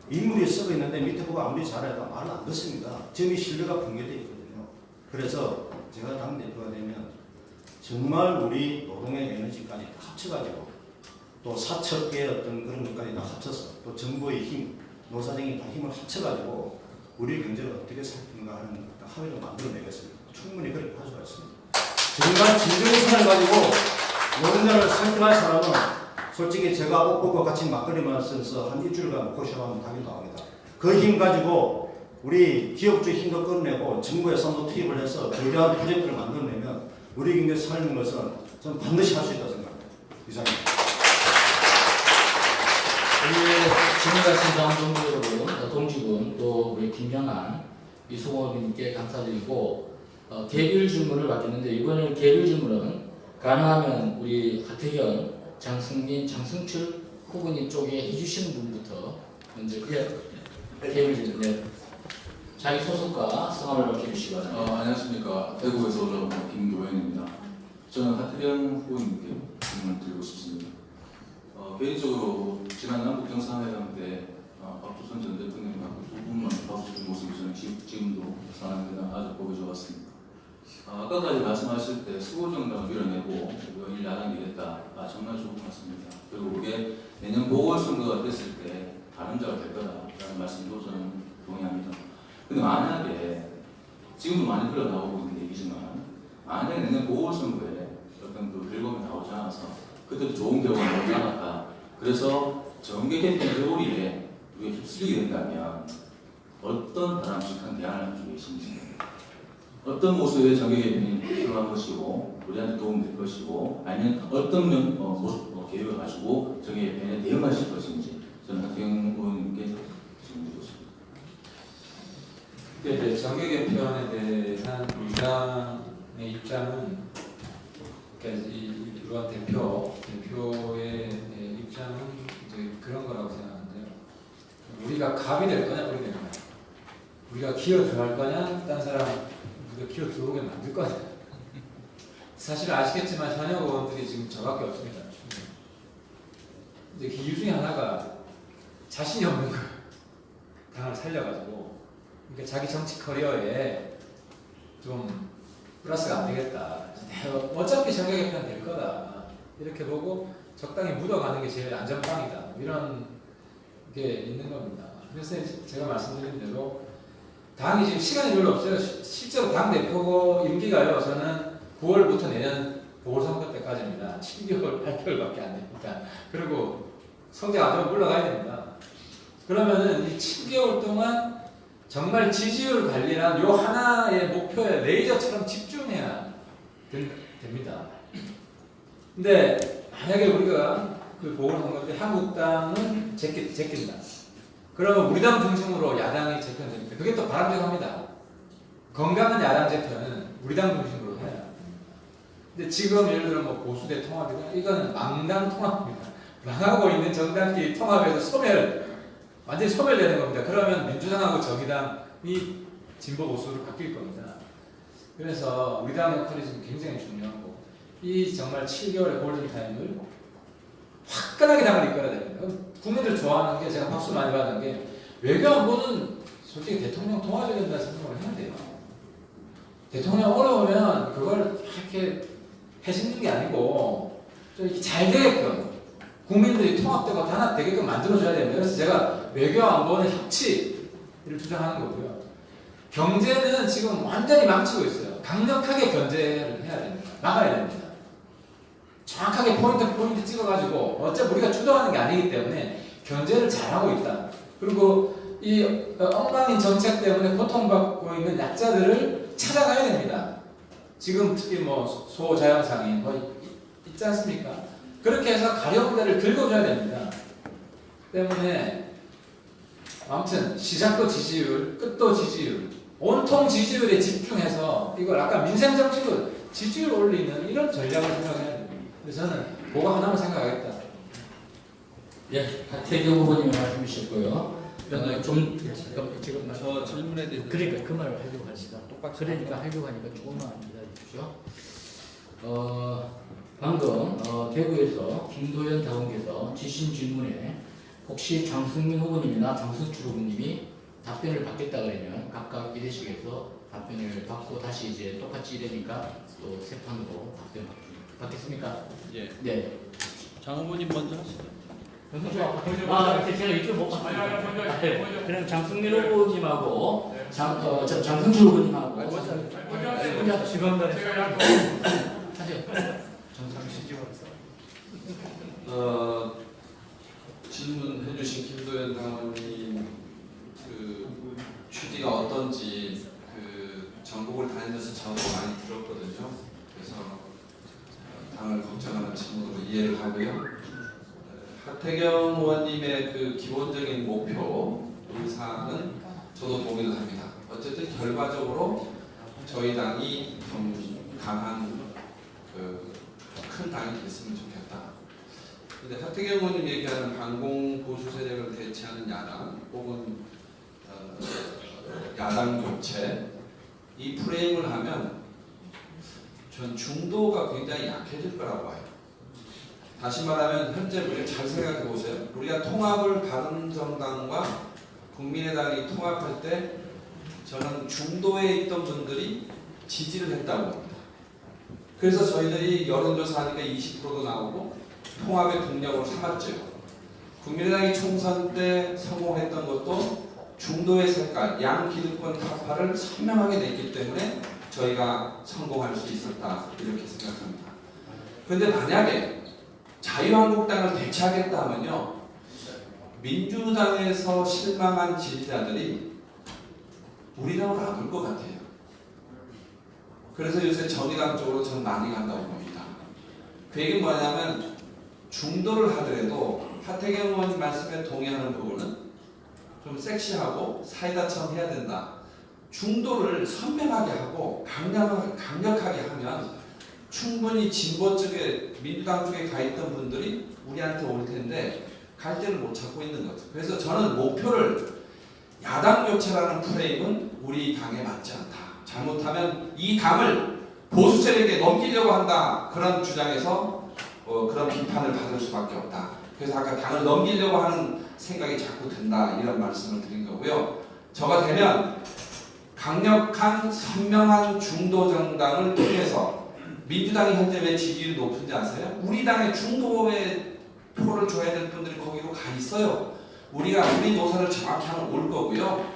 윗물이 썩어 있는데 밑에 보고 아무리 잘해도 말을 안 듣습니다. 지금 이 신뢰가 붕괴되어 있거든요. 그래서 제가 당대표가 되면 정말 우리 노동의 에너지까지 다 합쳐가지고 또 사척의 어떤 그런 것까지 다 합쳐서 또 정부의 힘, 노사정이 다 힘을 합쳐가지고 우리 경제를 어떻게 살피는가 하는 합의를 만들어내겠습니다. 충분히 그렇게 할 수가 있습니다. 정말 진정성을 가지고 노동자를 살펴할 사람은 솔직히 제가 옷 벗고 같이 막걸리만 써서 한 일주일간 먹고 시작하면 답이 나옵니다. 그 힘 가지고 우리 기업주의 힘도 끌어내고 정부의 선도 투입을 해서 거대한 프로젝트를 만들어내면 우리 경제 살리는 것은 저는 반드시 할 수 있다고 생각합니다. 이상입니다. 지금까지 다음 정부 여러분, 동지군, 또 우리 김영환, 이승호님께 감사드리고 개별 질문을 받겠는데 이번에 개별 질문은 가능하면 우리 하태경, 장승민, 장승철 후보님 쪽에 해주시는 분부터 먼저 개별 질문. 네. 자기 소속과 성함을 밝혀주시기 바랍니다. 안녕하십니까. 대구에서 올라온 김교현입니다. 저는 하태경 후보님께 질문을 드리고 싶습니다. 개인적으로 지난 남북 정상회담 때 박주선 전 대통령하고 두 분만 봐주신 모습이 저는 지금도 상황입니다. 아주 보기 좋았습니다. 아까까지 말씀하실 때 수고정당을 밀어내고 일 야당이겠다. 정말 좋은 것 같습니다. 그리고 그게 내년 보궐선거가 됐을 때 다른자가 될 거다라는 말씀도 저는 동의합니다. 근데 만약에 지금도 많이 흘러나오고 있는 얘기지만 만약에 내년 보궐선거에 어떤 그 결과가 나오지 않아서 그때도 좋은 결과가 나오지 않았다. 그래서 정계 개편 회오리에 우리가 휩쓸리게 된다면 어떤 바람직한 대안을 가지고 계신지, 어떤 모습의 정계 개편이 필요한 것이고 우리한테 도움이 될 것이고 아니면 어떤 계획을 가지고 정계 개편에 대응하실 것인지 저는 하태경 의원님께 질문드리고 싶습니다. 이제 정계 개편에 대한 우리 당의 입장은 그러니까 이러한 대표의 입장은 이제 그런 거라고 생각하는데요. 우리가 갑이 될 거냐, 우리 될 거냐. 우리가 기어 들어갈 거냐, 딴 사람 우리가 기어 들어오게 만들 거냐. 사실 아시겠지만 현역 의원들이 지금 저밖에 없습니다. 이제 그 이유 중에 하나가 자신이 없는 거예요. 당을 살려가지고. 그러니까 자기 정치 커리어에 좀 플러스가 안 되겠다. 어차피 정계 개편 될 거다. 이렇게 보고 적당히 묻어가는 게 제일 안전빵이다. 이런 게 있는 겁니다. 그래서 제가 말씀드린 대로 당이 지금 시간이 별로 없어요. 실제로 당 대표고 임기가요. 저는 9월부터 내년 보궐선거 때까지입니다. 7개월, 8개월밖에 안 됩니다. 그리고 성적 아주 올라가야 됩니다. 그러면은 이 7개월 동안 정말 지지율 관리란 요 하나의 목표에 레이저처럼 집중해야 됩니다. 근데 만약에 우리가 그 보궐선거 때 한국당은 제낀다. 그러면 우리 당 중심으로 야당이 재편됩니다. 그게 또 바람직합니다. 건강한 야당 재편은 우리 당 중심으로 해야. 근데 지금 예를 들어 뭐 보수대 통합이다. 이건 망당 통합입니다. 망하고 있는 정당끼리 통합해서 완전히 소멸되는 겁니다. 그러면 민주당하고 정의당이 진보 보수로 바뀔 겁니다. 그래서 우리 당 역할이 지금 굉장히 중요하고 이 정말 7개월의 골든타임을 화끈하게 당을 이끌어야 됩니다. 국민들 좋아하는 게 제가 박수 많이 받은 게 외교 안보는 솔직히 대통령 도와줘야 된다는 생각을 해야 돼요. 대통령 어려우면 그걸 이렇게 해집는 게 아니고 좀 이렇게 잘 되게끔 국민들이 통합되고 단합되게끔 만들어줘야 됩니다. 그래서 제가 외교 안보는 협치를 주장하는 거고요. 경제는 지금 완전히 망치고 있어요. 강력하게 견제를 해야 됩니다. 막아야 됩니다. 정확하게 포인트 찍어가지고 어차피 우리가 주도하는 게 아니기 때문에 견제를 잘하고 있다. 그리고 이 엉망인 정책 때문에 고통받고 있는 약자들을 찾아가야 됩니다. 지금 특히 뭐 소자연상인 뭐 있지 않습니까? 그렇게 해서 가려운 데를 긁어줘야 됩니다. 때문에 아무튼 시작도 지지율, 끝도 지지율, 온통 지지율에 집중해서 이걸 아까 민생 정치도 지지율 올리는 이런 전략을 생각해야 됩니다. 그래서 저는 그거 하나만 생각하겠다. 예, 하태경 후보님이 말씀 주셨고요. 좀 지금 저 질문에 대해서 그러니까 그 말을 하려고 하니까 똑같이 하려고 하니까 조금만 기다려 주십시오. 방금 대구에서 김도연 당원께서 주신 질문에 혹시 장승민 후보님이나 장승출 후보님이 답변을 받겠다 그러면 각각 1회씩에서 답변을 받고 다시 이제 똑같이 이러니까 또 세 판으로 답변 받겠습니까? 예. 네. 장 후보님 먼저 하시죠. 제가 이쪽 못 봤습니다. 그럼 장승민 후보님하고 장승출 후보님하고 혼자 지원단에 하세요. 질문해주신 김도연 당원님 그 취지가 어떤지 그 전국을 다니면서 저도 많이 들었거든요. 그래서 당을 걱정하는 친구로 이해를 하고요. 하태경 의원님의 그 기본적인 목표 의사는 저도 동의를 합니다. 어쨌든 결과적으로 저희 당이 좀 강한 큰 당이 됐으면 좋겠다. 근데 하태경 의원님 얘기하는 반공 보수 세력을 대체하는 야당 혹은 야당 교체 이 프레임을 하면 전 중도가 굉장히 약해질 거라고 봐요. 다시 말하면 현재 우리가 잘 생각해 보세요. 우리가 통합을 바른정당과 국민의당이 통합할 때 저는 중도에 있던 분들이 지지를 했다고 봅니다. 그래서 저희들이 여론조사하니까 20%도 나오고 통합의 동력을 삼았죠. 국민의당이 총선 때 성공했던 것도 중도의 색깔, 양기득권 타파를 선명하게 냈기 때문에 저희가 성공할 수 있었다 이렇게 생각합니다. 그런데 만약에 자유한국당을 대체하겠다 하면요, 민주당에서 실망한 지지자들이 우리 당으로 안 올 것 같아요. 그래서 요새 정의당 쪽으로 저는 많이 간다고 봅니다. 그 얘기는 뭐냐면 중도를 하더라도 하태경 의원 말씀에 동의하는 부분은 좀 섹시하고 사이다처럼 해야 된다. 중도를 선명하게 하고 강력하게 하면 충분히 진보 쪽에 민주당 쪽에 가 있던 분들이 우리한테 올 텐데 갈대를 못 찾고 있는 거죠. 그래서 저는 목표를 야당 교체라는 프레임은 우리 당에 맞지 않다. 잘못하면 이 당을 보수 세력에 넘기려고 한다. 그런 주장에서 그런 비판을 받을 수밖에 없다. 그래서 아까 당을 넘기려고 하는 생각이 자꾸 든다. 이런 말씀을 드린 거고요. 저가 되면 강력한 선명한 중도 정당을 통해서 민주당이 현재 왜 지지율이 높은지 아세요? 우리 당의 중도의 표를 줘야 될 분들이 거기로 가 있어요. 우리가 우리 노선을 정확히 하면 올 거고요.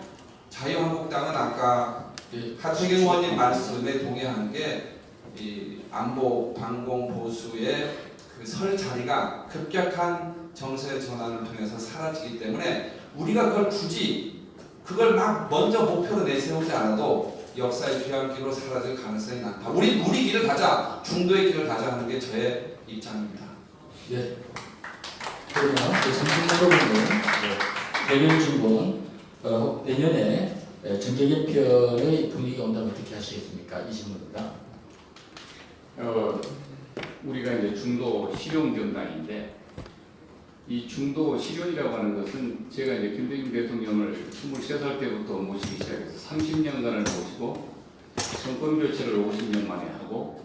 자유한국당은 아까 하태경 의원님 말씀에 동의하는 게 이 안보 반공 보수의 그 설 자리가 급격한 정세 전환을 통해서 사라지기 때문에 우리가 그걸 굳이 그걸 막 먼저 목표로 내세우지 않아도 역사의 뒤안길로 사라질 가능성이 많다. 우리 길을 가자, 중도의 길을 가자 하는 게 저의 입장입니다. 네. 그러면 정신적으로는 대변 진보는 내년에 정계 개편의 분위기가 온다면 어떻게 하시겠습니까? 이 질문입니다. 우리가 이제 중도 실용 정당인데 이 중도 실용이라고 하는 것은 제가 이제 김대중 대통령을 23살 때부터 모시기 시작해서 30년간을 모시고 정권 교체를 50년 만에 하고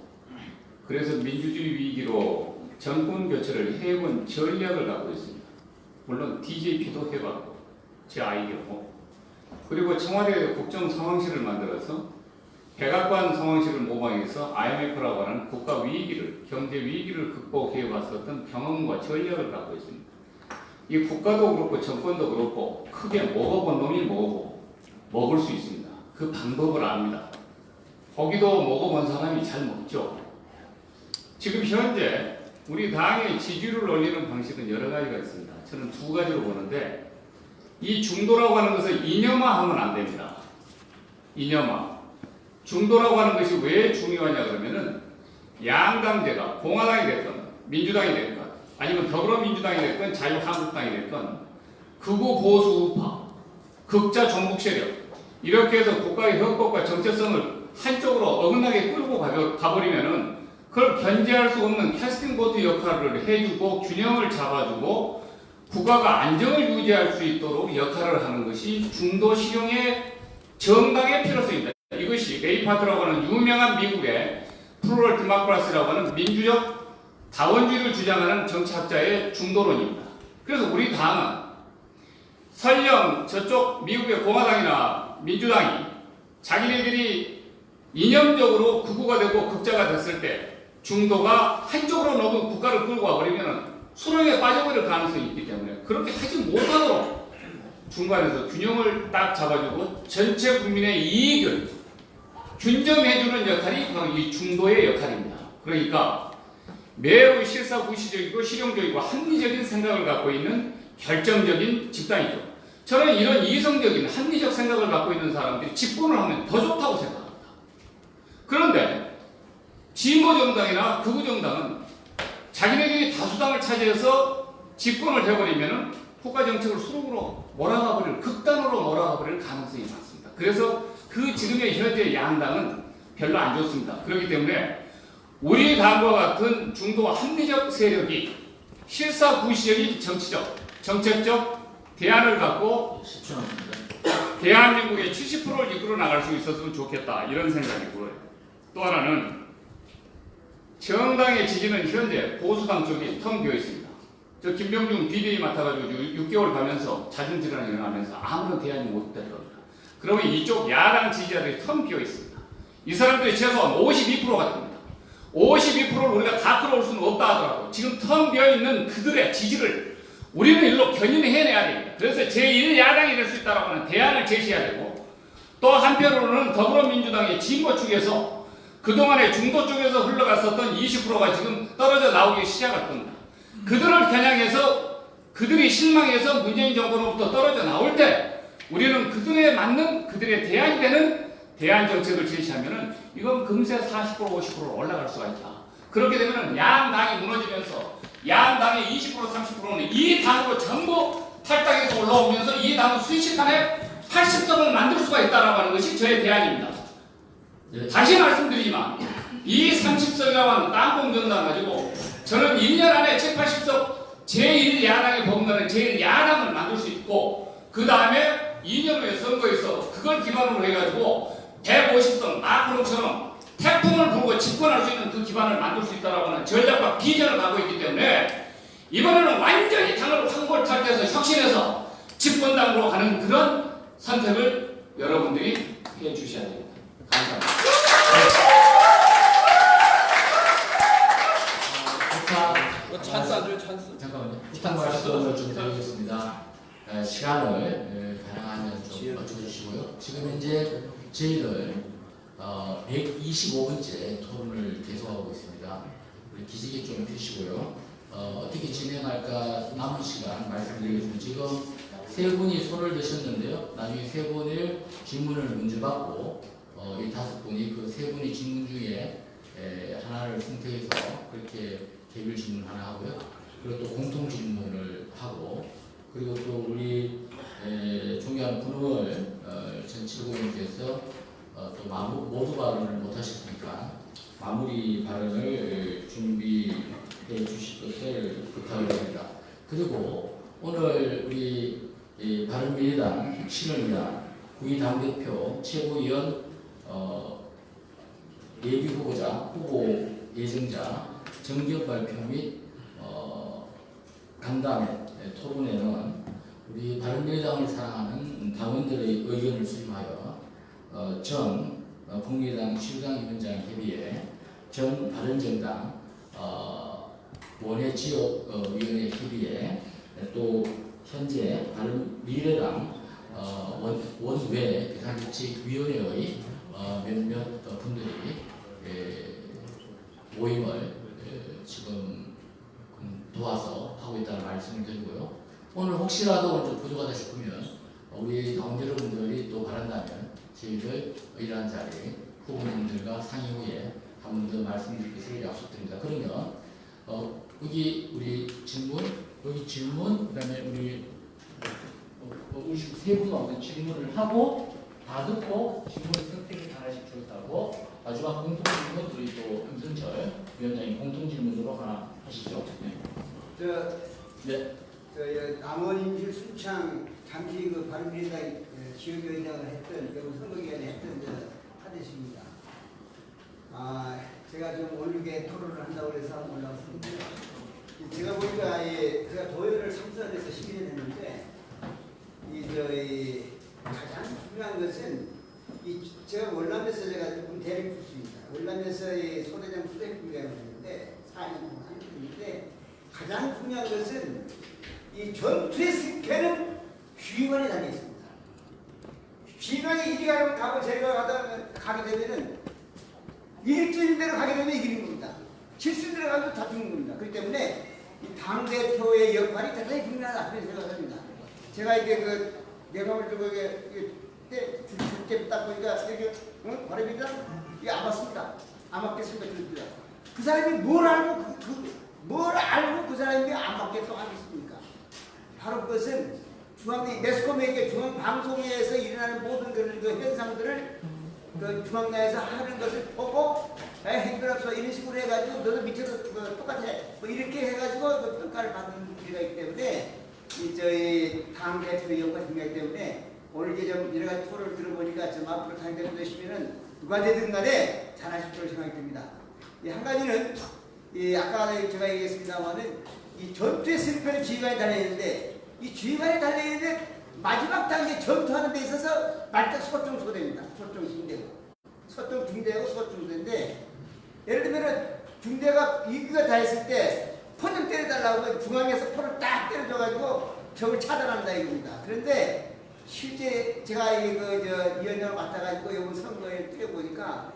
그래서 민주주의 위기로 정권 교체를 해본 전략을 갖고 있습니다. 물론 DJP도 해봤고 제 아이디어고 그리고 청와대 국정상황실을 만들어서 백악관 상황실을 모방해서 IMF라고 하는 국가 위기를, 경제 위기를 극복해 왔었던 경험과 전략을 갖고 있습니다. 이 국가도 그렇고 정권도 그렇고 크게 먹어본 놈이 먹을 수 있습니다. 그 방법을 압니다. 고기도 먹어본 사람이 잘 먹죠. 지금 현재 우리 당의 지지율을 올리는 방식은 여러 가지가 있습니다. 저는 두 가지로 보는데 이 중도라고 하는 것을 이념화하면 안 됩니다. 이념화. 중도라고 하는 것이 왜 중요하냐 그러면은 양당제가 공화당이 됐건 민주당이 됐건 아니면 더불어민주당이 됐건 자유한국당이 됐건 극우 보수 우파, 극자 종북 세력 이렇게 해서 국가의 헌법과 정체성을 한쪽으로 어긋나게 끌고 가버리면은 그걸 견제할 수 없는 캐스팅 보트 역할을 해주고 균형을 잡아주고 국가가 안정을 유지할 수 있도록 역할을 하는 것이 중도 실용의 정당의 필요성입니다. 이것이 레이파드라고 하는 유명한 미국의 플루럴 디모크라시라고 하는 민주적 다원주의를 주장하는 정치학자의 중도론입니다. 그래서 우리 당은 설령 저쪽 미국의 공화당이나 민주당이 자기네들이 이념적으로 극우가 되고 극자가 됐을 때 중도가 한쪽으로 너무 국가를 끌고 와버리면 수렁에 빠져버릴 가능성이 있기 때문에 그렇게 하지 못하도록 중간에서 균형을 딱 잡아주고 전체 국민의 이익을 균점해주는 역할이 바로 이 중도의 역할입니다. 그러니까 매우 실사구시적이고 실용적이고 합리적인 생각을 갖고 있는 결정적인 집단이죠. 저는 이런 이성적인 합리적 생각을 갖고 있는 사람들이 집권을 하면 더 좋다고 생각합니다. 그런데 진보 정당이나 극우 정당은 자기네들이 다수당을 차지해서 집권을 해버리면 국가 정책을 수록으로 몰아가버릴 극단으로 몰아가버릴 가능성이 많습니다. 그래서 그 지금의 현재 양당은 별로 안 좋습니다. 그렇기 때문에 우리 당과 같은 중도 합리적 세력이 실사구시적인 정치적, 정책적 대안을 갖고 대한민국의 70%를 이끌어 나갈 수 있었으면 좋겠다 이런 생각이고요. 또 하나는 정당의 지지는 현재 보수당 쪽이 텅 비어 있습니다. 저 김병중 비대위 맡아가지고 6개월 가면서 자중질환이 일어나면서 아무런 대안이 못 될 겁니다. 그러면 이쪽 야당 지지자들이 텅 비어 있습니다. 이 사람들이 최소한 52%가 됩니다. 52%를 우리가 다 끌어올 수는 없다 하더라도 지금 텅 비어 있는 그들의 지지를 우리는 일로 견인해내야 됩니다. 그래서 제1야당이 될 수 있다라고 하는 대안을 제시해야 되고 또 한편으로는 더불어민주당의 진보 측에서 그동안에 중도 쪽에서 흘러갔었던 20%가 지금 떨어져 나오기 시작할 겁니다. 그들을 겨냥해서 그들이 실망해서 문재인 정권으로부터 떨어져 나올 때 우리는 그들에 맞는 그들의 대안이 되는 대안 정책을 제시하면은 이건 금세 40% 50% 올라갈 수가 있다. 그렇게 되면은 양당이 무너지면서 양당의 20% 30%는 이 당으로 전부 탈당해서 올라오면서 이 당은 순식간에 80석을 만들 수가 있다라고 하는 것이 저의 대안입니다. 다시 말씀드리지만 이 30석이라고 하는 땅콩 정당 가지고 저는 1년 안에 7, 80석 제1야당이 범건은 제1야당을 만들 수 있고 그 다음에 2년 후에 선거에서 그걸 기반으로 해가지고 150석 마크롱처럼 태풍을 불고 집권할 수 있는 그 기반을 만들 수 있다고 하는 전략과 비전을 갖고 있기 때문에 이번에는 완전히 당을 황골탈퇴해서 혁신해서 집권당으로 가는 그런 선택을 여러분들이 해주셔야 됩니다. 감사합니다. 찬스 안 줘요, 찬스. 잠깐만요. 부탁 말씀을 좀 드리겠습니다. 시간을 가능하면 좀 맞춰주시고요. 지금 현재 저희들 125번째 토론을 계속하고 있습니다. 우리 기지개 좀 펴시고요. 어떻게 진행할까 남은 시간 말씀드리겠습니다. 지금 세 분이 손을 드셨는데요. 나중에 세 분의 질문을 먼저 받고 이 다섯 분이 그 세 분의 질문 중에 하나를 선택해서 그렇게 개별 질문 하나 하고요. 그리고 또 공통 질문을 하고 그리고 또 우리 존경하는 분을 전7고위원께서 또 모두 발언을 못하셨으니까 마무리 발언을 준비해 주실 것을 부탁을 드립니다. 그리고 오늘 우리 바른미래당 신원위원 구의 당대표 최고위원 예비 후보자 후보 예정자 정견 발표 및 간담회 토론회는 우리 바른미래당을 사랑하는 당원들의 의견을 수렴하여 전 국민의당 시우당위원장 협의회, 전 바른정당 원외 지역위원회 협의회, 또 현재 바른미래당 원외 비상대책위원회의 몇몇 분들이 모임을 지금 도와서 하고 있다는 말씀을 드리고요. 오늘 혹시라도 좀 부족하다 싶으면 우리 당원 여러분들이 또 바란다면 저희들 이러한 자리 후보님들과 상의 후에 한 번 더 말씀드릴 것을 약속드립니다. 그러면 여기 우리 질문, 여기 질문, 그다음에 우리 세 분하고 질문을 하고 다 듣고 질문을 선택해서 하나씩 주었다고 마지막 공통 질문 우리 또 김선철 위원장님 공통 질문으로 하나 하시죠. 네. 남원 임실 순창 잠시 그 바른미래당 지역위원장을 했던 그리고 선거기간에 했던 하대식입니다. 제가 좀 오늘게 토론을 한다고 해서 한번 올라왔습니다. 제가 보니까 제가 도의회를 참선해서 12년 했는데 가장 중요한 것은 제가 월남에서 제가 대립 출신입니다. 월남에서 소대장 수색부장을 했는데 4년 동안 했는데 가장 중요한 것은 이 전투의 승패는 쥐관에 달려 있습니다. 쥐관이 이리 가고 저리가 가게 되면은 일주일 대로 가게 되면 이기는 겁니다. 실수 들어가면 다 죽는 겁니다. 그렇기 때문에 이 당대표의 역할이 대단히 중요하다 그런 생각을 합니다. 제가 이게 내감을 들고 딱 보니까 이게 바람이다 이게 안 맞습니다. 안 맞겠습니다. 그럽니다. 그 사람이 뭘 알고 그 사람이 안 맞겠다고 하겠습니까? 바로 그것은 매스컴에게 중앙방송에서 일어나는 모든 그 현상들을 중앙내에서 하는 것을 보고 행동합소 이런 식으로 해가지고 너도 밑에서 똑같아 이렇게 해가지고 평가를 받는 문제가 있기 때문에 저희 당대표의 역할이 중요하기 때문에 오늘 이제 좀 여러 가지 토론을 들어보니까 좀 앞으로 당대표 되시면은 누가 되든 간에 잘하실 거로 생각이 듭니다. 한 가지는 아까 제가 얘기했습니다만은 이 전투의 승패는 지휘관에 달려있는데 이 지휘관에 달려있는데 마지막 단계 전투하는 데 있어서 말단 소총 소대입니다. 소총 중대고 소총 중대하고 소총 소대인데 예를 들면은 중대가 이기가 다 했을 때 포 좀 때려달라고 중앙에서 포를 딱 때려줘가지고 적을 차단한다 이겁니다. 그런데 실제 제가 위원장을 맡아가지고 이번 선거에 뛰어보니까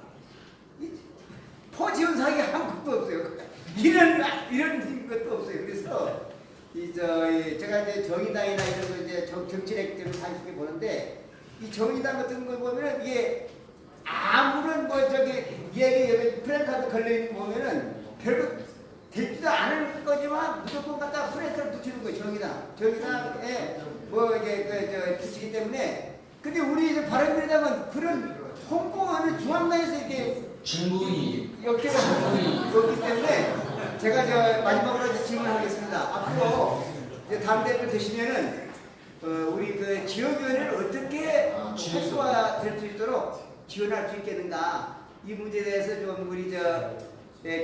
포 지원 사기 한 것도 없어요. 이런 것도 없어요. 그래서 제가 이제 정의당이나 이런 거 이제 정치력들을 관심이 보는데 이 정의당 같은 거 보면은 이게 아무런 얘기 프랜카드 걸려 있는 거 보면은 별거 되지도 않을 거지만 무조건 갖다 프랜카드 붙이는 거예요. 정의당에 이게 붙이기 때문에 근데 우리 이제 바른미래당은 그런 홍보하는 중앙당에서 이렇게 질문이 없기 때문에 제가 마지막으로 질문하겠습니다. 앞으로 이제 당대표 되시면은 우리 그 지역위원회를 어떻게 활성화될 수 있도록 지원할 수 있겠는가 이 문제에 대해서 좀 우리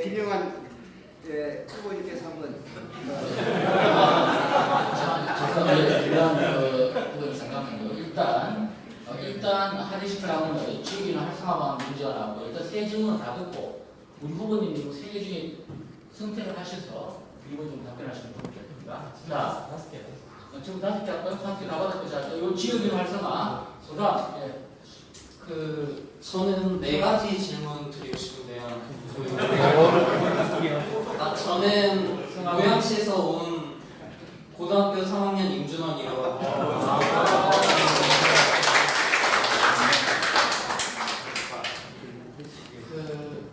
김영환 후보님께서 한번 일단 하대식 당은 지역이나 활성화만 문제가 나오고 일단 세 질문을 다 듣고 우리 후보님이 세 개 중에 선택을 하셔서 이번 좀 답변하시면 좋겠습니다. 자, 5개. 지금 5개 할까요? 5개 다 받았고 자, 이 지역이나 활성화 그다음 저는 4가지 질문 드리고 싶은데요. 저는 고양시에서 온 고등학교 3학년 임준원이라고 합니다.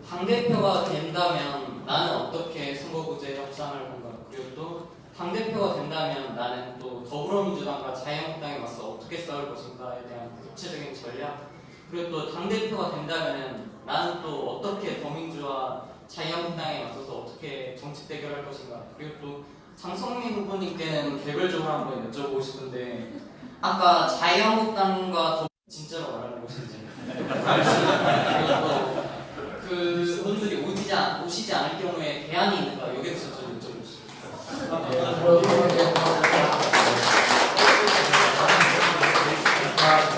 당대표가 된다면 나는 어떻게 선거구제 협상을 건가? 그리고 또 당대표가 된다면 나는 또 더불어민주당과 자유한국당에 맞서 어떻게 싸울 것인가에 대한 구체적인 전략. 그리고 또 당대표가 된다면 나는 또 어떻게 더민주와 자유한국당에 맞서서 어떻게 정치 대결할 것인가. 그리고 또 장성민 후보님께는 개별적으로 한번 여쭤보고 싶은데 아까 자유한국당과 더 진짜로 말하는 것인지 그리고 또 그분들이 오시지 않을 경우에 대안이 있는가 여기에 대해서 좀 여쭤보고 싶습니다.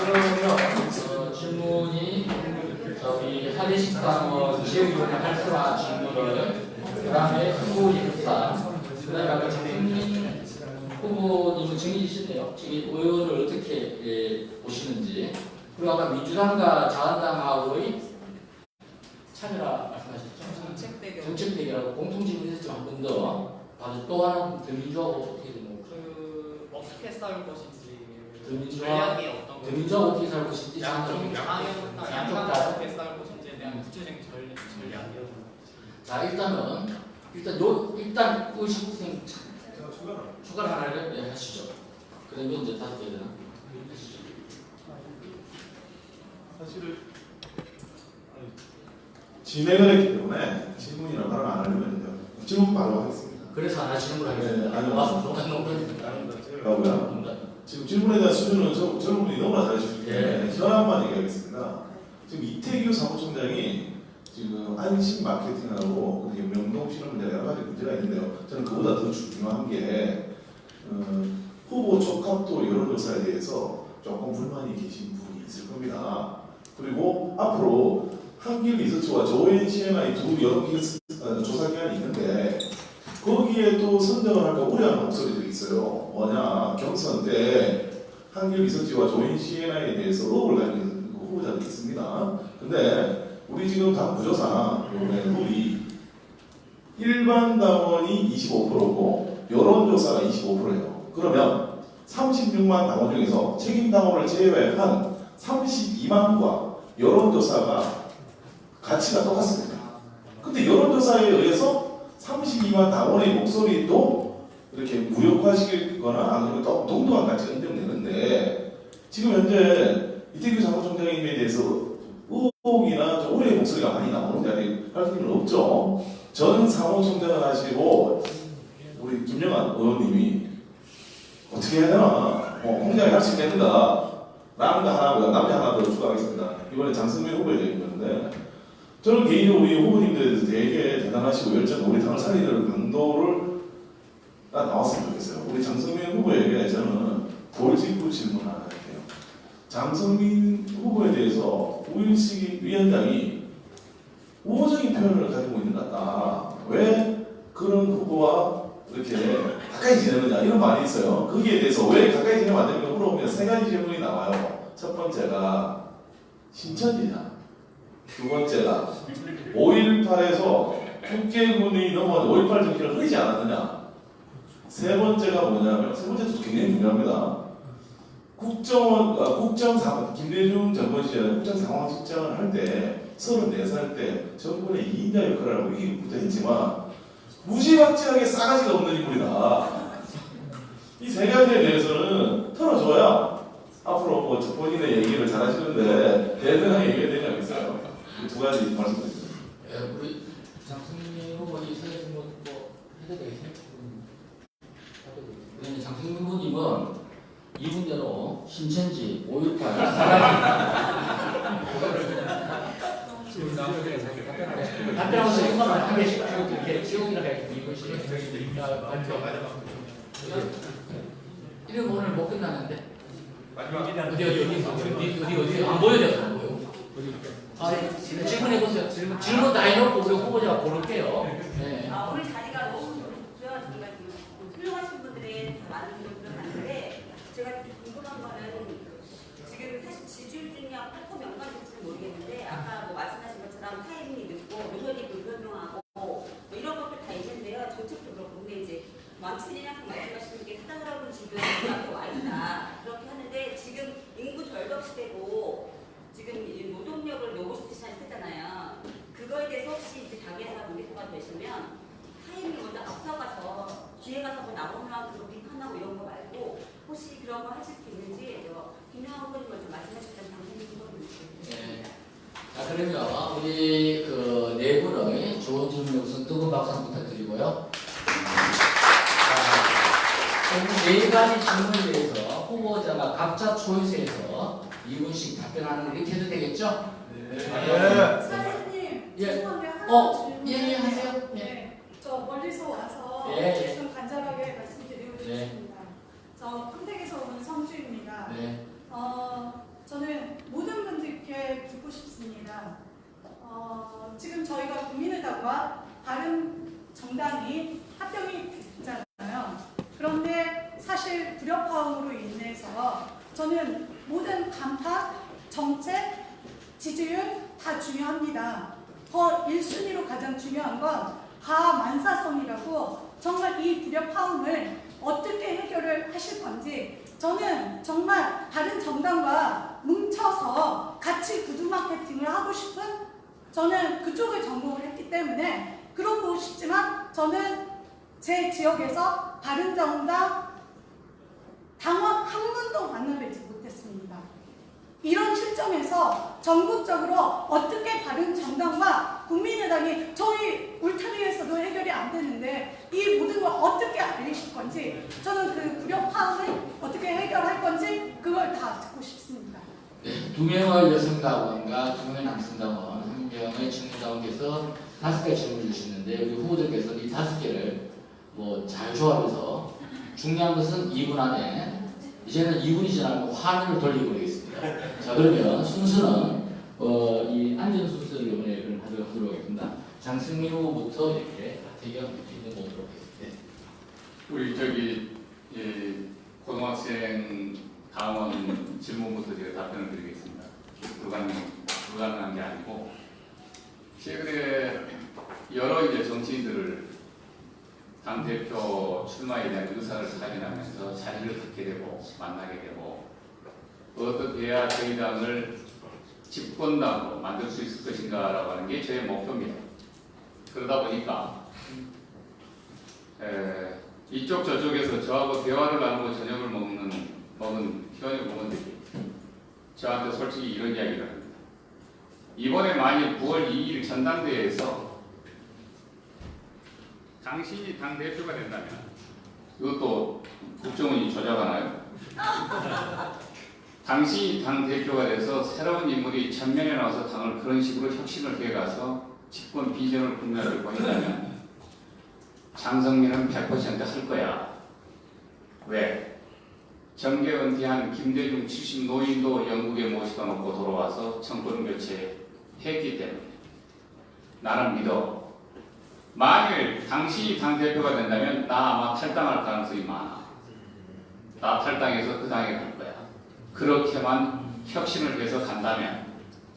그러면 질문이 저기 한의식당원 지역위원회 활성화 질문을 그다음에 후보 입사 그다음에 아까 장승민 후보님은 정해지시네요. 지금 의원을 어떻게 보시는지 그리고 아까 민주당과 자한당하고의 참여라 말씀하셨죠? 정책 대결하고 공통 질문에서 좀 한 번 더 봐주 또 하나 더민주하고 어떻게 되는 건가요? 어떻게 싸울 것인지 더민주와 더민주하고 어떻게 살 것인지 양쪽 다 어떻게 싸울 것인지에 대한 구체적인 전략이요. 자 일단 의식생 추가를 하나를 하시죠. 그러면 이제 다섯 개 되나? 하시죠. 사실은 진행을 했기 때문에 질문이나 발언 안 하려면요. 질문 바로 하겠습니다. 그래서 안 하시는 걸 하겠습니다. 네, 아니요. 농담. 지금 질문에 대한 수준은 젊은 분이 너무나 잘해주시기 때문에 현안만 얘기하겠습니다. 지금 이태규 사무총장이 지금 안심 마케팅하고 명동시는 문제가 여러 가지 문제가 있는데요. 저는 그보다 더 중요한 게 후보 적합도 여론조사에 대해서 조금 불만이 계신 분이 있을 겁니다. 그리고 앞으로 한길 리서치와 조앤 CNI 두 여론 조사 기관이 있는데 거기에 또 선정을 할까 우려하는 목소리들이 있어요. 뭐냐, 경선 때 한길 리서치와 조앤 CNI에 대해서 의혹을 가지고 있는 후보자들이 있습니다. 근데 우리 지금 당 구조상 룰이 일반 당원이 25%고 여론조사가 25%예요. 그러면 36만 당원 중에서 책임 당원을 제외한 32만과 여론조사가 가치가 똑같습니다. 근데 여론조사에 의해서 32만 당원의 목소리도 이렇게 무력화시키거나 아니면 동등한 가치가 인정되는데 지금 현재 이태규 사무총장님에 대해서 의혹이나 좀 오해의 목소리가 많이 나오는 자리에 할 필요는 없죠. 전 사무총장을 하시고 우리 김영환 의원님이 어떻게 해야 되나 공장에 할 수 있겠는가 라는 거 하나고요. 남자 하나 더 추가하겠습니다. 이번에 장승민 후보에 대해 있는데 저는 개인적으로 우리 후보님들에 대해서 되게 대단하시고 열정, 우리 당을 살리는 강도를 나왔으면 좋겠어요. 우리 장승민 후보에게 저는 돌직구 질문 하나 할게요. 장승민 후보에 대해서 우일식 위원장이 우호적인 표현을 가지고 있는 것 같다. 왜 그런 후보와 이렇게 가까이 지내느냐 이런 말이 있어요. 거기에 대해서 왜 가까이 지내면 안 되는가 물어보면 세 가지 질문이 나와요. 첫 번째가 신천지냐, 두 번째가 5.18에서 국회군이 넘어온 5.18 정신을 흐리지 않았느냐, 세 번째가 뭐냐면 세 번째도 굉장히 중요합니다. 김대중 정권 시절에 국정상황실장을 할 때 34살 때 정권의 2인자 역할을 하고 이기부터 했지만 무지막지하게 싸가지가 없는 인물이다. 이 세 가지에 대해서는 털어줘야 앞으로 뭐 본인의 얘기를 잘 하시는데 대등하게 얘기해야 되지 않겠어요? 두 가지 말씀드립니다. 우리 장승민 후보님 생각하신 뭐 해도 되겠어요? 왜냐면 장승민 후보님은 이 문제로 신천지 5.18 답변하면서 이것만 한 개씩 쭉 이렇게 지옥이나 이것이 이름 오늘 못 끝나는데 어디 안 보여요? 안 보여. 질문해 보세요. 질문 다 해놓고 우리 후보자가 고를게요. 네. 우리 자리가 너무 좋고요. 정말 훌륭하신 분들이 많은 분들 많은데 제가 궁금한 거는 지금 사실 지지율 중이야 꼭 연관 될지는 모르겠는데 아까 뭐 말씀하신 것처럼 타이밍이 늦고 의견이 불분명하고 뭐 이런 것들 다 있는데요. 정책도 그렇고 근데 이제 왕치들이 항상 말씀하시는 게 사당으로는 지금 앞에 와 있다 그렇게 하는데 지금 인구 절벽 시대고 지금 이 노동력을 노골스티션이 쓰잖아요. 그거에 대해서 혹시 이제 당에서 문제가 되시면 타이밍이 먼저 앞서가서 뒤에 가서 뭐 나오면 그거 비판하고 이런 거 말고 혹시 그런 거 하실 수 있는지 김영하 후보님 먼저 말씀하셨던 당선인 후보님. 네. 자 그러면 우리 그 네 분의 좋은 질문에 우선 뜨거운 박수 한번 부탁드리고요. 자, 네 가지 질문에 대해서 후보자가 각자 초이스에서 2분씩 답변하는 거 이렇게 해도 되겠죠? 사장님, 예. 죄송한데 하나 질문. 예, 하세요. 네. 저 멀리서 와서 예. 좀 간절하게 말씀드리고 네. 싶습니다. 저 평택에서 온 성주입니다. 네. 저는 모든 분들께 듣고 싶습니다. 지금 저희가 국민의당과 다른 정당이 합병이 됐잖아요. 그런데 사실 불협화음으로 인해서 저는 모든 간파, 정책, 지지율 다 중요합니다. 더 1순위로 가장 중요한 건 가만사성이라고 정말 이 불협화음을 어떻게 해결을 하실 건지 저는 정말 다른 정당과 뭉쳐서 같이 구두 마케팅을 하고 싶은 저는 그쪽을 전공을 했기 때문에 그러고 싶지만 저는 제 지역에서 다른 정당 당원 한 분도 만나뵙지 못했습니다. 이런 실정에서 전국적으로 어떻게 다른 정당과 국민의당이 저희 울타리에서도 해결이 안 되는데 이 모든 걸 어떻게 알리실 건지 저는 그 불협화음을 어떻게 해결할 건지 그걸 다 듣고 싶습니다. 네, 2명의 여성당원과 2명의 남성당원, 1명의 청년당원께서 5개 질문을 주셨는데 우리 후보들께서 이 5개를 뭐 잘 조합해서 중요한 것은 2분 안에 이제는 2분이 지나면 화면을 돌리고 그러겠습니다. 자 그러면 순서는 이 안전 순서를 이번에 하도록 하겠습니다. 장승민 후보부터 이렇게 대결 있는 모드로 하겠습니다. 우리 저기 고등학생 당원 질문부터 제가 답변을 드리겠습니다. 불가능한 게 아니고 최근에 여러 이제 정치인들을 당 대표 출마에 대한 의사를 확인하면서 자리를 갖게 되고 만나게 되고 어떻게 해야 저희 당을 집권당으로 만들 수 있을 것인가라고 하는 게 저의 목표입니다. 그러다 보니까 이쪽 저쪽에서 저하고 대화를 나누고 저녁을 먹은 현역 의원들이 저한테 솔직히 이런 이야기를 합니다. 이번에 만일 9월 2일 전당대회에서 당신이 당대표가 된다면 이것도 국정원이 조작하나요? 당신이 당대표가 돼서 새로운 인물이 전면에 나와서 당을 그런 식으로 혁신을 해가서 집권 비전을 국민을 보인다면 장성민은 100% 할 거야. 왜? 정계 은퇴한 김대중 70 노인도 영국에 모시다 놓고 돌아와서 정권 교체했기 때문에 나는 믿어. 만일 당신이 당대표가 된다면 나 아마 탈당할 가능성이 많아. 나 탈당해서 그 당에 갈 거야. 그렇게만 혁신을 해서 간다면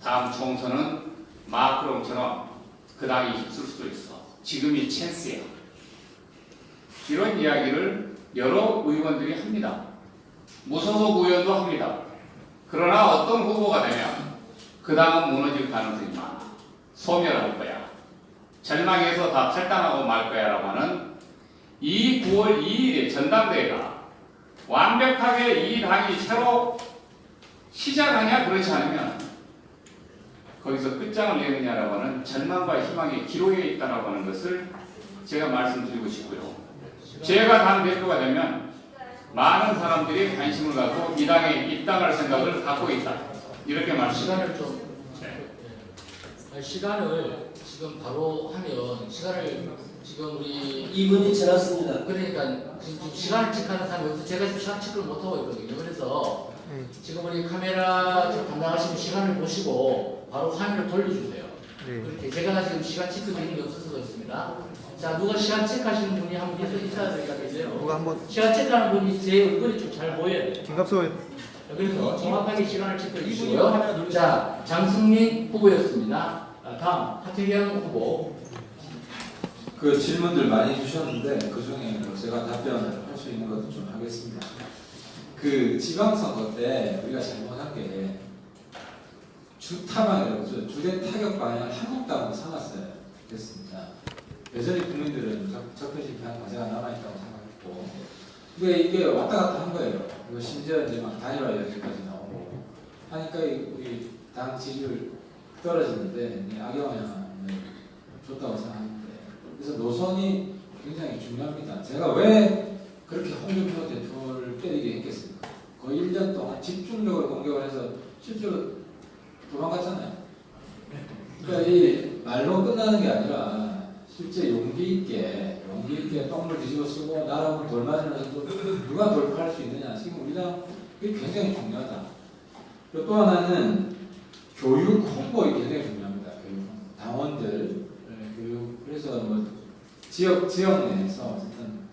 다음 총선은 마크롱처럼 그 당이 힘쓸 수도 있어. 지금이 찬스야. 이런 이야기를 여러 의원들이 합니다. 무소속 의원도 합니다. 그러나 어떤 후보가 되면 그 당은 무너질 가능성이 많아. 소멸할 거야. 절망해서 다 탈당하고 말 거야 라고 하는 이 9월 2일의 전당대회가 완벽하게 이 당이 새로 시작하냐 그렇지 않으면 거기서 끝장을 내느냐라고 하는 절망과 희망의 기로에 있다라고 하는 것을 제가 말씀드리고 싶고요. 제가 당대표가 되면 많은 사람들이 관심을 갖고 이 당에 입당할 생각을 갖고 있다. 이렇게 말씀드립니다. 시간을 지금 바로 하면 지금 우리 2분이 지났습니다. 그러니까 지금 시간을 체크하는 사람이 없어서 제가 지금 시간 체크를 못하고 있거든요. 그래서 지금 우리 카메라 담당하시는 시간을 보시고 바로 화면을 돌려주세요. 그렇게 제가 지금 시간 체크 되는 게 없어서 그렇습니다. 자, 누가 시간 체크하시는 분이 한번 계속 인사드리겠어요. 누가 한번 시간 체크하는 분이 제 얼굴이 좀 잘 보여요. 김갑수 그래서 정확하게 시간을 체크해 주시고요. 자, 장승민 후보였습니다. 다음 하태경 후보. 그 질문들 많이 주셨는데 그 중에 제가 답변을 할 수 있는 것도 좀 하겠습니다. 그 지방선거 때 우리가 잘못한 게 주타방이라고 주된 타격 방향을 한국당으로 삼았어요. 됐습니다. 여전히 국민들은 적폐실패한 과제가 남아있다고 생각했고, 근데 이게 왔다 갔다 한 거예요. 그리고 심지어 이제 막 단일화 얘기까지 나오고 하니까 우리 당 지지율 떨어지는데 악영향을 줬다고 생각하는데, 그래서 노선이 굉장히 중요합니다. 제가 왜 그렇게 홍준표 대표를 때리게 했겠습니까? 거의 1년 동안 집중적으로 공격을 해서 실제로 도망갔잖아요. 그러니까 이 말로 끝나는 게 아니라 실제 용기 있게 똥을 뒤집어 쓰고 나라고 돌 맞으면서도 누가 돌파할 수 있느냐. 지금 우리당 그게 굉장히 중요하다. 그리고 또 하나는 교육 홍보가 굉장히 중요합니다. 교육 당원들 교육. 그래서 뭐 지역 내에서 어쨌든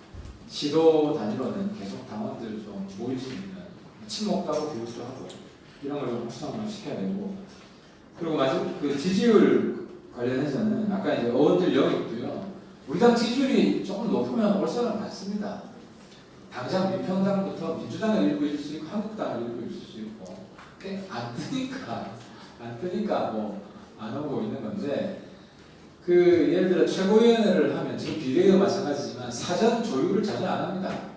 시도 단위로는 계속 당원들 좀 모일 수 있는 친목도 하고 교육도 하고 이런 걸 좀 활성화 시켜야 되고, 그리고 마지막 그 지지율 관련해서는 아까 이제 어원들 영입도요. 우리 당 지지율이 조금 높으면 올 사람 많습니다. 당장 민평당부터 민주당을 일부 있을 수 있고 한국당을 일부 있을 수 있고 안 뜨니까 뭐 안 오고 있는 건데, 그 예를 들어 최고위원회를 하면 지금 비례도 마찬가지지만 사전 조율을 전혀 안 합니다.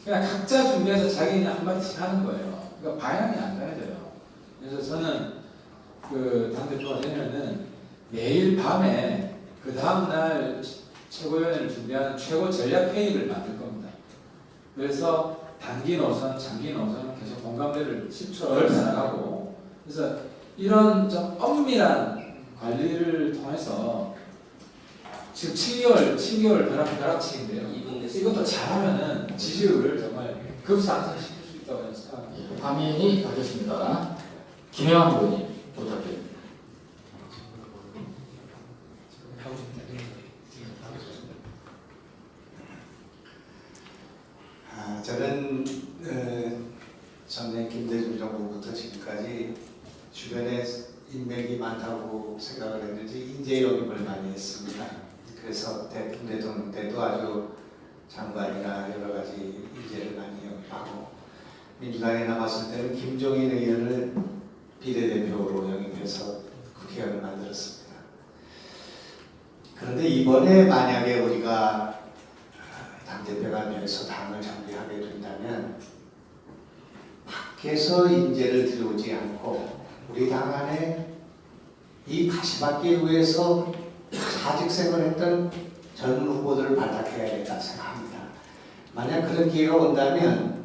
그냥 각자 준비해서 자기는 한마디씩 하는 거예요. 그러니까 방향이 안 가려져요. 그래서 저는 그 당대표가 되면은 매일 밤에 그 다음날 최고위원회를 준비하는 최고 전략회의를 만들 겁니다. 그래서 단기 노선, 장기 노선 계속 공감대를 10초 넓혀 나가고, 그래서 이런 좀 엄밀한 관리를 통해서 지금 7개월 벼락치기인데요. 이것도 잘하면은 지지율을 정말 급상승시킬 수 있다고 생각합니다. 화면이 바뀌었습니다. 김영환 후보님 부탁드립니다. 저는 전에 김대중 정부부터 지금까지 주변에 인맥이 많다고 생각을 했는지 인재 영입을 많이 했습니다. 그래서 대통령 때도 아주 장관이나 여러 가지 인재를 많이 영입하고, 민주당에 남았을 때는 김종인 의원을 비례대표로 영입해서 국회의원을 만들었습니다. 그런데 이번에 만약에 우리가 당대표가 되어서 당을 정비하게 된다면 밖에서 인재를 들여오지 않고 우리 당 안에 이 가시밭길 위에서 사직생을 했던 젊은 후보들을 발탁해야겠다 생각합니다. 만약 그런 기회가 온다면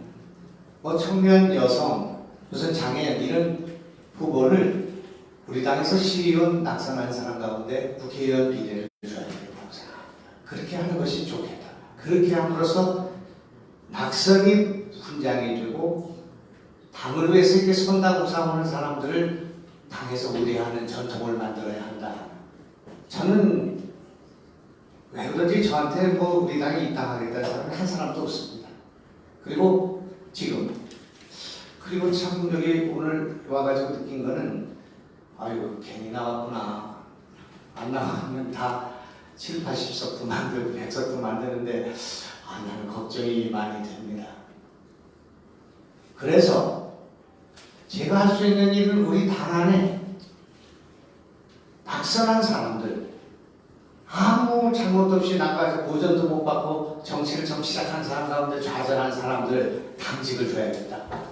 뭐 청년, 여성, 무슨 장애인 이런 후보를 우리 당에서 시의원 낙선하는 사람 가운데 국회의원 비례를 줘야 되겠다고 생각합니다. 그렇게 하는 것이 좋겠다. 그렇게 함으로써 낙선이 훈장해주고 당을 위해서 이렇게 선다고 싸우는 사람들을 당에서 우대하는 전통을 만들어야 한다. 저는 왜 그런지 저한테 뭐 우리 당에 입당하겠다는 사람은 한 사람도 없습니다. 그리고 참 여기 오늘 와가지고 느낀 거는 아유 괜히 나왔구나. 안 나가면 다 7, 80석도 만들고 100석도 만드는데 나는 걱정이 많이 됩니다. 그래서 제가 할 수 있는 일은 우리 당 안에 낙선한 사람들, 아무 잘못 없이 나가서 보전도 못 받고 정치를 처음 시작한 사람 가운데 좌절한 사람들 당직을 줘야겠다.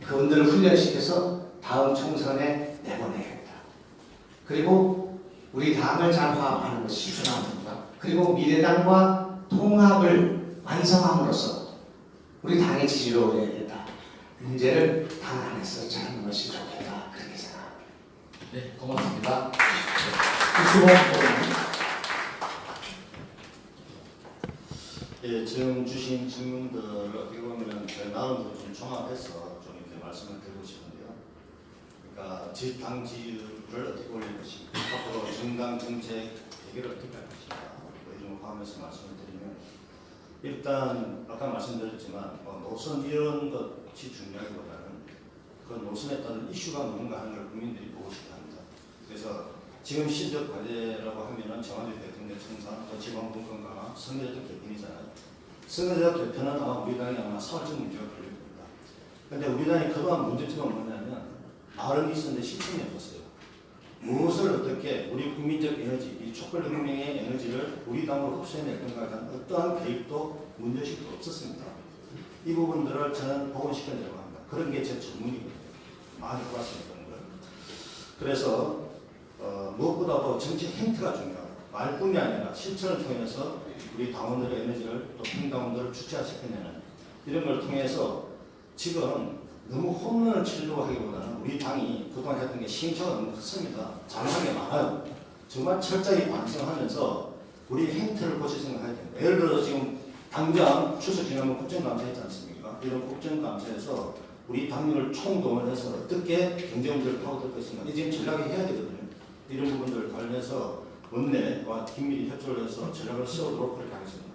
그분들을 훈련시켜서 다음 총선에 내보내야겠다. 그리고 우리 당을 잘 화합하는 것이 중요합니다. 그리고 미래당과 통합을 완성함으로써 우리 당의 지지를 얻어야겠다. 문제를 당 안에서 찾는 것이 좋겠다. 그렇게 생각합니다. 네, 고맙습니다. 예, 지금 주신 질문들을 어떻게 보면 나름대로 좀 종합해서 좀 이렇게 말씀을 드리고 싶은데요. 그러니까 당 지지율을 어떻게 올릴 것인가, 앞으로 정당 정책 해결을 어떻게 할 것인가, 이런 걸 포함해서 말씀을 드리면, 일단 아까 말씀드렸지만 노선 이런 것이 중요하기보다는 그 노선에 따른 이슈가 뭔가 하는 걸 국민들이 보고 싶어 합니다. 그래서 지금 시적 과제라고 하면은 정화조 대통령 청산, 또 지방분권 강화, 선거제도 개편이잖아요. 선거제도 개편은 아마 우리 당이 아마 사활적 문제가 걸릴 겁니다. 그런데 우리 당이 그동안 문제점은 뭐냐면 말은 있었는데 실천이 없었어요. 무엇을 어떻게 우리 국민적 에너지, 이 촛불혁명의 에너지를 우리 당으로 흡수해낼 건가에 대한 어떠한 계획도 문제식도 없었습니다. 이 부분들을 저는 복원시켜내려고 합니다. 그런 게 제 전문이거든요. 많이 보았습니다. 그래서 무엇보다도 정치 행태가 중요하다. 말뿐이 아니라 실천을 통해서 우리 당원들의 에너지를 또 평당원들을 주체화시켜내는 이런 걸 통해서 지금 너무 홈런을 치려고 하기보다는 우리 당이 그동안 했던 게 시행착오가 너무 컸습니다. 잘못한 게 많아요. 정말 철저히 반성하면서 우리 행태를 고칠 생각해야 됩니다. 예를 들어서 지금 당장 추석 지나면 국정감사 했지 않습니까? 이런 국정감사에서 우리 당력을 총동원해서 어떻게 경제 문제를 파고들 것인가 이 지금 전략이 해야 되거든요. 이런 부분들 관련해서 원내와 긴밀히 협조를 해서 전략을 세우도록 그렇게 하겠습니다.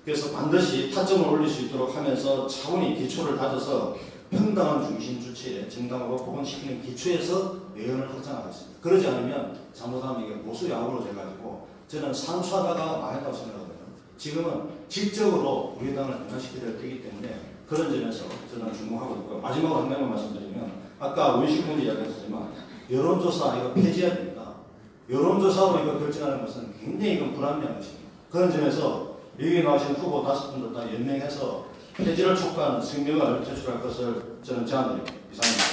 그래서 반드시 타점을 올릴 수 있도록 하면서 차분히 기초를 다져서 평등한 중심 주체의 정당으로 복원시키는 기초에서 내연을 확장하겠습니다. 그러지 않으면 잘못하면 이게 모수야구로 돼가지고 저는 산수하다가 망했다고 생각하거든요. 지금은 질적으로 우리 당을 변화시켜야 되기 때문에 그런 점에서 저는 주목하고 있고요. 마지막으로 한 가지만 말씀드리면 아까 우인식 분이 이야기하셨지만 여론조사 이거 폐지해야 됩니다. 여론조사로 이거 결정하는 것은 굉장히 이건 불합리한 것입니다. 그런 점에서 여기 나오신 후보 5분들 다 연맹해서 폐지를 촉구하는 성명을 제출할 것을 저는 제안드립니다. 이상입니다.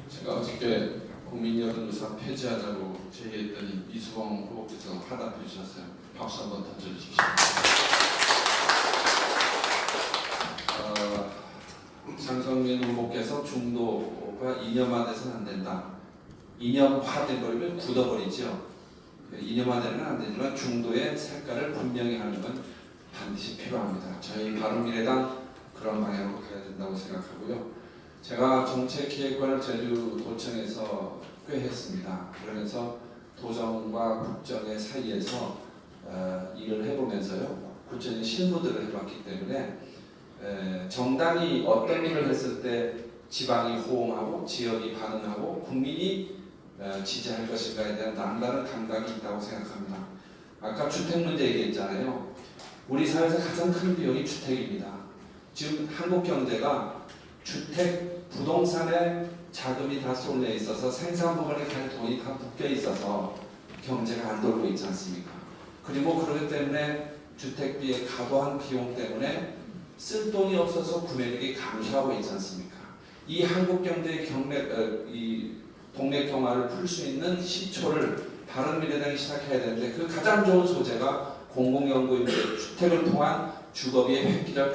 제가 어저께 국민 여론조사 폐지하자고 제의했더니 이수봉 후보께서 화답해 주셨어요. 박수 한번 던져주십시오. 장성민 후보께서 중도가 이념화돼서는 안 된다. 이념화돼 버리면 굳어버리죠. 이념화되면 안 되지만 중도의 색깔을 분명히 하는 건 반드시 필요합니다. 저희 바른미래당 그런 방향으로 가야 된다고 생각하고요. 제가 정책기획관을 제주도청에서 꽤 했습니다. 그러면서 도정과 국정의 사이에서 일을 해보면서요. 구체적인 실무들을 해봤기 때문에 정당이 어떤 일을 했을 때 지방이 호응하고 지역이 반응하고 국민이 지지할 것인가에 대한 남다른 감각이 있다고 생각합니다. 아까 주택 문제 얘기했잖아요. 우리 사회에서 가장 큰 비용이 주택입니다. 지금 한국 경제가 주택, 부동산에 자금이 다 쏠려 있어서 생산 부분에 갈 돈이 다 묶여 있어서 경제가 안 돌고 있지 않습니까? 그리고 그렇기 때문에 주택비의 과도한 비용 때문에 쓸 돈이 없어서 구매력이 감소하고 있지 않습니까? 이 한국 경제의 동맥경화를 풀 수 있는 시초를 바른미래당이 시작해야 되는데 그 가장 좋은 소재가 공공연구인데 주택을 통한 주거비의 획기적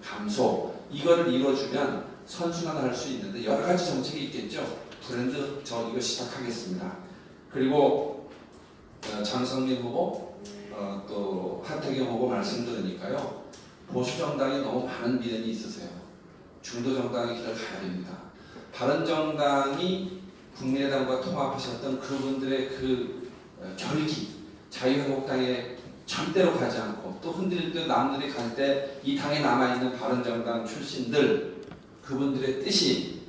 감소 이거를 이뤄주면 선순환할 수 있는데 여러 가지 정책이 있겠죠. 브랜드 저 이거 시작하겠습니다. 그리고 장성민 후보 또 하태경 후보 말씀 들으니까요. 보수 정당이 너무 많은 미련이 있으세요. 중도 정당의 길을 가야 됩니다. 바른 정당이 국민의당과 통합하셨던 그분들의 그 결기, 자유한국당에 절대로 가지 않고 또 흔들릴 때 남들이 갈 때 이 당에 남아있는 바른정당 출신들 그분들의 뜻이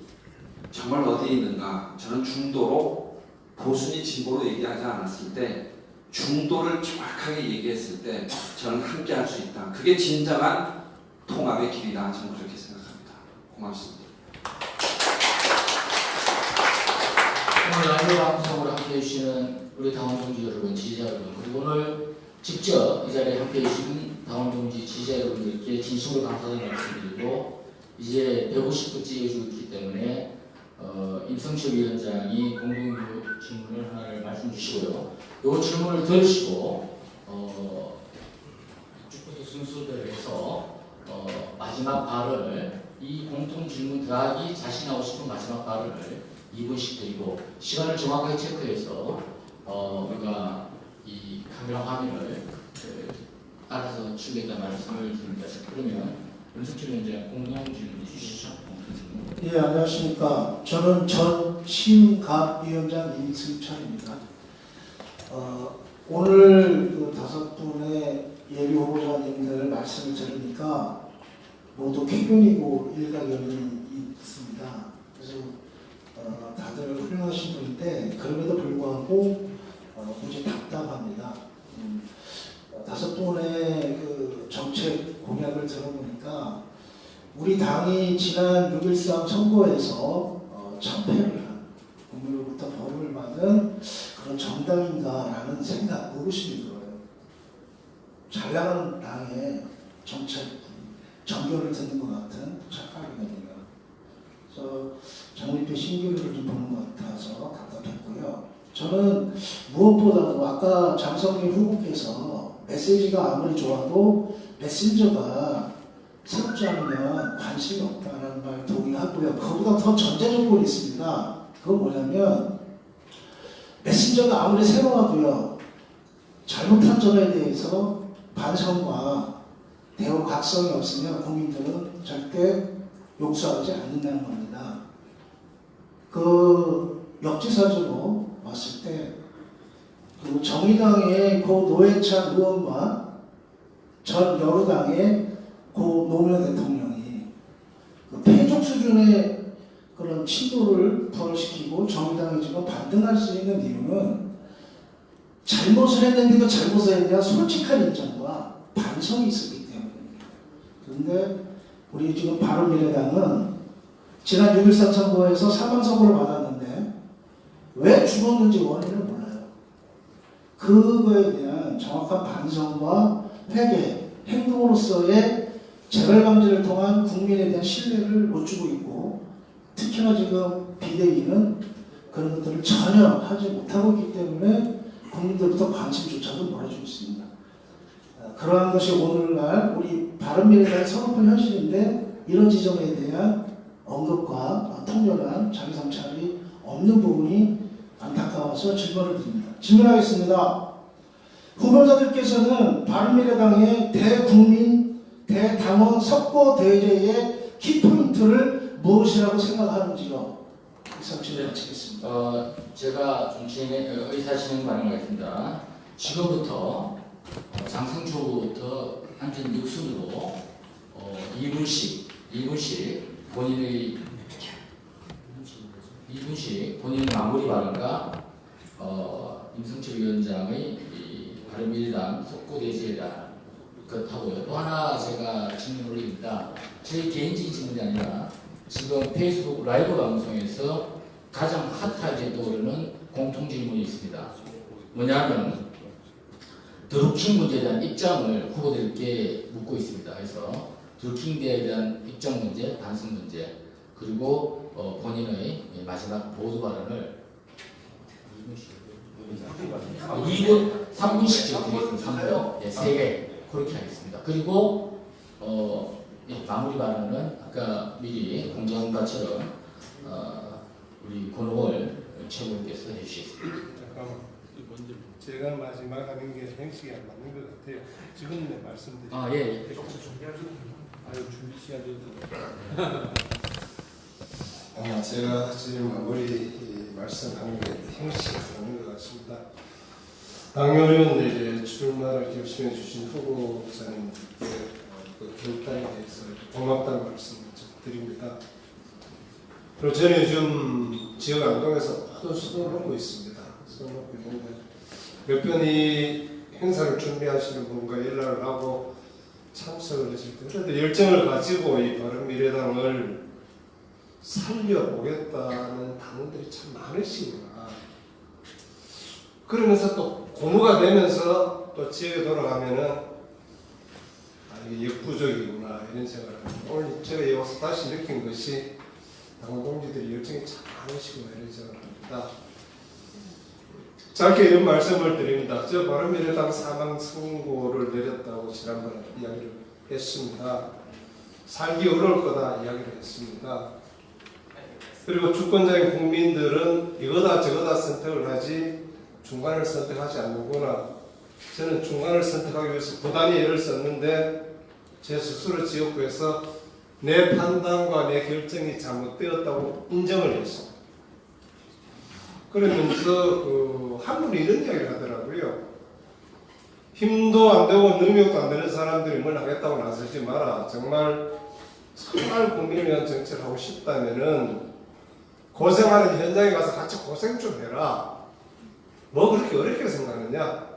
정말 어디에 있는가. 저는 중도로 보수니 진보로 얘기하지 않았을 때 중도를 정확하게 얘기했을 때 저는 함께 할 수 있다. 그게 진정한 통합의 길이다. 저는 그렇게 생각합니다. 고맙습니다. 오늘 라이브 방송으로 함께해 주시는 우리 당원 동지 여러분, 지지자 여러분, 그리고 오늘 직접 이 자리에 함께해 주신 당원 동지, 지지자 여러분들께 진심으로 감사의 말씀드리고 이제 150분째 이어지고 있기 때문에 임성철 위원장이 공동규 질문을 하나를 말씀 주시고요. 이 질문을 들으시고 쭉부터 순서대로 해서 마지막 발언을 이 공통 질문 더하기 자신이 하고 싶은 마지막 발언을 2분씩 드리고 시간을 정확하게 체크해서 우리가 이 카메라 화면을 알아서 추겠다 말씀을 드립니다. 그러면 윤석열 위원장 공동 질문 주시죠. 예, 안녕하십니까. 저는 전 심갑위원장 임승철입니다. 오늘 그 5분의 예비 후보자님들 말씀을 모두 쾌변이고 일가견이 있습니다. 그래서 다들 훌륭하신 분인데 그럼에도 불구하고 굉장히 답답합니다. 5분의 그 정책 공약을 들어보니까 우리 당이 지난 6.13 선거에서 참패를 한 국민으로부터 벌을 받은 그런 정당인가라는 생각, 의구심이 들어요. 잘 나가는 당의 정책 정교를 듣는 것 같은 착각이거든요. 그래서 장밋빛 신기루를 좀 보는 것 같아서 답답했고요. 저는 무엇보다도 아까 장성민 후보께서 메시지가 아무리 좋아도 메신저가 새롭지 않으면 관심이 없다는 말 동의하고요. 그보다 더 전제 조건이 있습니다. 그건 뭐냐면 메신저가 아무리 새로워도요. 잘못한 점에 대해서 반성과 대우 각성이 없으면 국민들은 절대 용서하지 않는다는 겁니다. 그 역지사지로 봤을 때 그 정의당의 고 노회찬 의원과 전 여루당의 고 노무현 대통령이 그 패족 수준의 그런 친도를 부활시키고 정의당이 지금 반등할 수 있는 이유는 잘못을 했는데 그 잘못에 대한 솔직한 인정과 반성이 있었기 때문입니다. 그런데 우리 지금 바른미래당은 지난 6.13 선거에서 사망 선고를 받았는데 왜 죽었는지 원인을 몰라요. 그거에 대한 정확한 반성과 회개, 행동으로서의 재발 방지를 통한 국민에 대한 신뢰를 못 주고 있고 특히나 지금 비대위는 그런 것들을 전혀 하지 못하고 있기 때문에 국민들부터 관심조차도 멀어지고 있습니다. 그러한 것이 오늘날 우리 바른미래당의 서글픈 현실인데 이런 지점에 대한 언급과 통렬한 자기 성찰이 없는 부분이 안타까워서 질문을 드립니다. 질문하겠습니다. 후보자들께서는 바른미래당의 대국민, 대당원 석고 대제의 키포인트를 무엇이라고 생각하는지요? 이상 질문 마치겠습니다. 제가 좀 의사진행 반응하겠습니다. 지금부터 장성주 후보부터 한준 육순으로 2분씩 본인의 마무리 발언과 임성철 위원장의 바른미래당 속고대지에 대한 것하고요. 또 하나 제가 질문 올립니다. 제 개인적인 질문이 아니라 지금 페이스북 라이브 방송에서 가장 핫하게 떠오르는 공통 질문이 있습니다. 뭐냐면 드루킹 문제에 대한 입장을 후보들께 묻고 있습니다. 그래서 드루킹대에 대한 입장 문제, 반성 문제, 그리고 본인의 마지막 보도 발언을 3분씩 드리겠습니다. 3분, 3개 그렇게 하겠습니다. 그리고 마무리 발언은 아까 미리 공정한 것처럼 우리 권오월 최고위원께서 해주시겠습니다. 잠깐만. 제가 마지막 하는 게 행식이 안 맞는 것 같아요. 지금 내 말씀드린. 예. 준비 시간 제가 지금 마무리 말씀하는 게 행식이 맞는 것 같습니다. 당연히 이제 출마를 결심해 주신 후보자님들께 그 결단에 대해서 고맙다는 말씀을 드립니다. 그리고 저는 요즘 지역 안동에서 모두 수고를 하고 있습니다. 수고를 하고 있는데 몇 번 이 행사를 준비하시는 분과 연락을 하고 참석을 했을 때 그래도 열정을 가지고 이 바른미래당을 살려보겠다는 당원들이 참 많으시구나. 그러면서 또 고무가 되면서 또 지역에 돌아가면은 이게 역부족이구나 이런 생각을 합니다. 오늘 제가 여기서 다시 느낀 것이 당원 동지들이 열정이 참 많으시구나 이런 생각을 합니다. 짧게 이런 말씀을 드립니다. 저 바른미래당 사망 선고를 내렸다고 지난번에 이야기를 했습니다. 살기 어려울 거다 이야기를 했습니다. 그리고 주권자인 국민들은 이거다 저거다 선택을 하지 중간을 선택하지 않는구나. 저는 중간을 선택하기 위해서 부단히 애를 썼는데 제 스스로 지역구에서 내 판단과 내 결정이 잘못되었다고 인정을 했습니다. 그러면서 한 분이 이런 이야기를 하더라고요. 힘도 안 되고 능력도 안 되는 사람들이 뭘 하겠다고 나서지 마라. 정말 정말 국민을 위한 정책을 하고 싶다면은 고생하는 현장에 가서 같이 고생 좀 해라. 뭐 그렇게 어렵게 생각하느냐?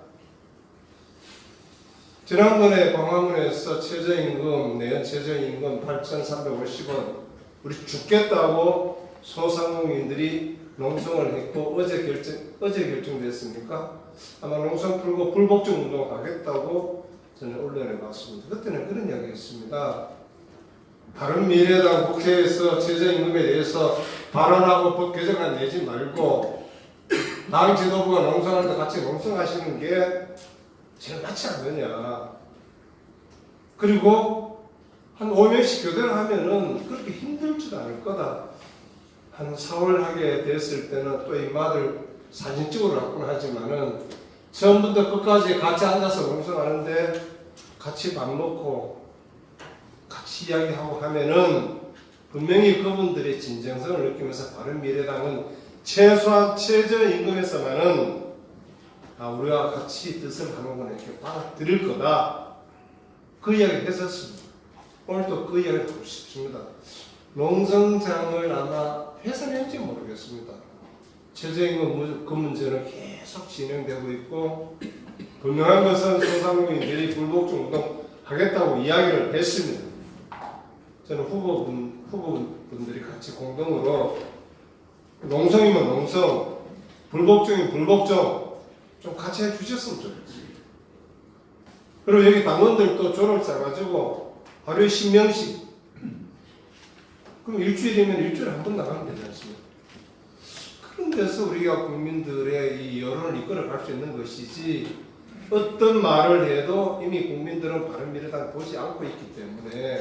지난번에 광화문에서 최저임금, 내연 최저임금 8,350원 우리 죽겠다고 소상공인들이 농성을 했고 어제 결정됐습니까? 아마 농성 풀고 불복종 운동 하겠다고 저는 언론에 봤습니다. 그때는 그런 이야기 했습니다. 바른미래당 국회에서 최저임금에 대해서 발언하고 법 개정안 내지 말고 당 지도부가 농성할 때 같이 농성하시는 게 제일 낫지 않느냐. 그리고 한 5명씩 교대를 하면은 그렇게 힘들지도 않을 거다. 한 4월 하게 됐을 때는 또 이마들 사진 찍으러 갔구나 하지만은 처음부터 끝까지 같이 앉아서 농성하는데 같이 밥 먹고 같이 이야기하고 하면은 분명히 그분들의 진정성을 느끼면서 바른미래당은 최소한 최저임금에서만은 우리가 같이 뜻을 하는구나 이렇게 받아들일 거다. 그 이야기를 했었습니다. 오늘도 그 이야기를 하고 싶습니다. 농성장을 아마 해산할지 모르겠습니다. 최저임금 그 문제는 계속 진행되고 있고 분명한 것은 소상공인들이 불복종 운동 하겠다고 이야기를 했습니다. 저는 후보분들이 같이 공동으로 농성이면 농성, 불복종이면 불복종 좀 같이 해주셨으면 좋겠어요. 그리고 여기 당원들도 조를 짜가지고 하루에 10명씩 그럼 일주일이면 일주일에 한 번 나가면 되지 않습니까? 그런 데서 우리가 국민들의 이 여론을 이끌어갈 수 있는 것이지 어떤 말을 해도 이미 국민들은 바른미래당 보지 않고 있기 때문에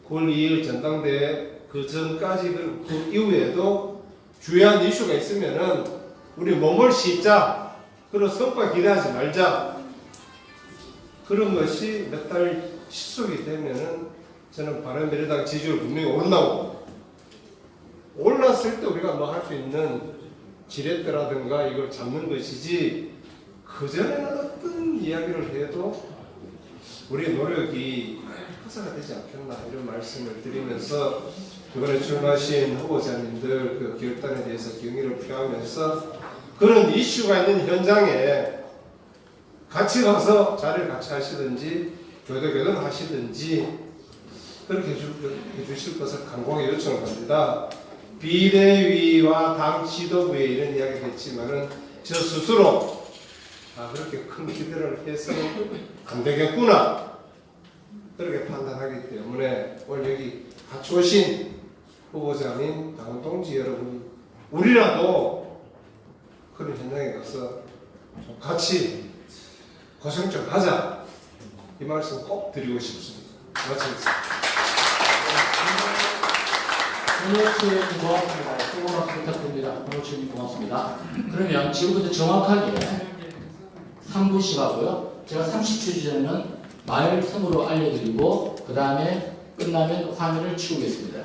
9월 2일 전당대회 그 전까지 그 이후에도 주요한 이슈가 있으면은 우리 몸을 씻자. 그런 성과 기대하지 말자. 그런 것이 몇 달 실속이 되면은 저는 바른미래당 지지율 분명히 오른다고. 올랐을 때 우리가 뭐 할 수 있는 지렛대라든가 이걸 잡는 것이지 그전에는 어떤 이야기를 해도 우리의 노력이 허사가 되지 않겠나 이런 말씀을 드리면서 이번에 출마하신 후보자님들 그 결단에 대해서 경의를 표하면서 그런 이슈가 있는 현장에 같이 가서 자리를 같이 하시든지 교대교대를 하시든지 그렇게 해주실 것을 간곡하게 요청을 합니다. 비대위와 당 지도부에 이런 이야기를 했지만은 저 스스로 그렇게 큰 기대를 해서는 안 되겠구나 그렇게 판단하기 때문에 오늘 여기 같이 오신 후보자님 당원 동지 여러분 우리라도 그런 현장에 가서 좀 같이 고생 좀 하자 이 말씀 꼭 드리고 싶습니다. 마치겠습니다. 오늘치님 고맙습니다. 수고 부탁드립니다. 오늘치님 고맙습니다. 그러면 지금부터 정확하게 3분씩 하고요. 제가 30초 전에는 말씀으로 알려드리고 그 다음에 끝나면 화면을 치우겠습니다.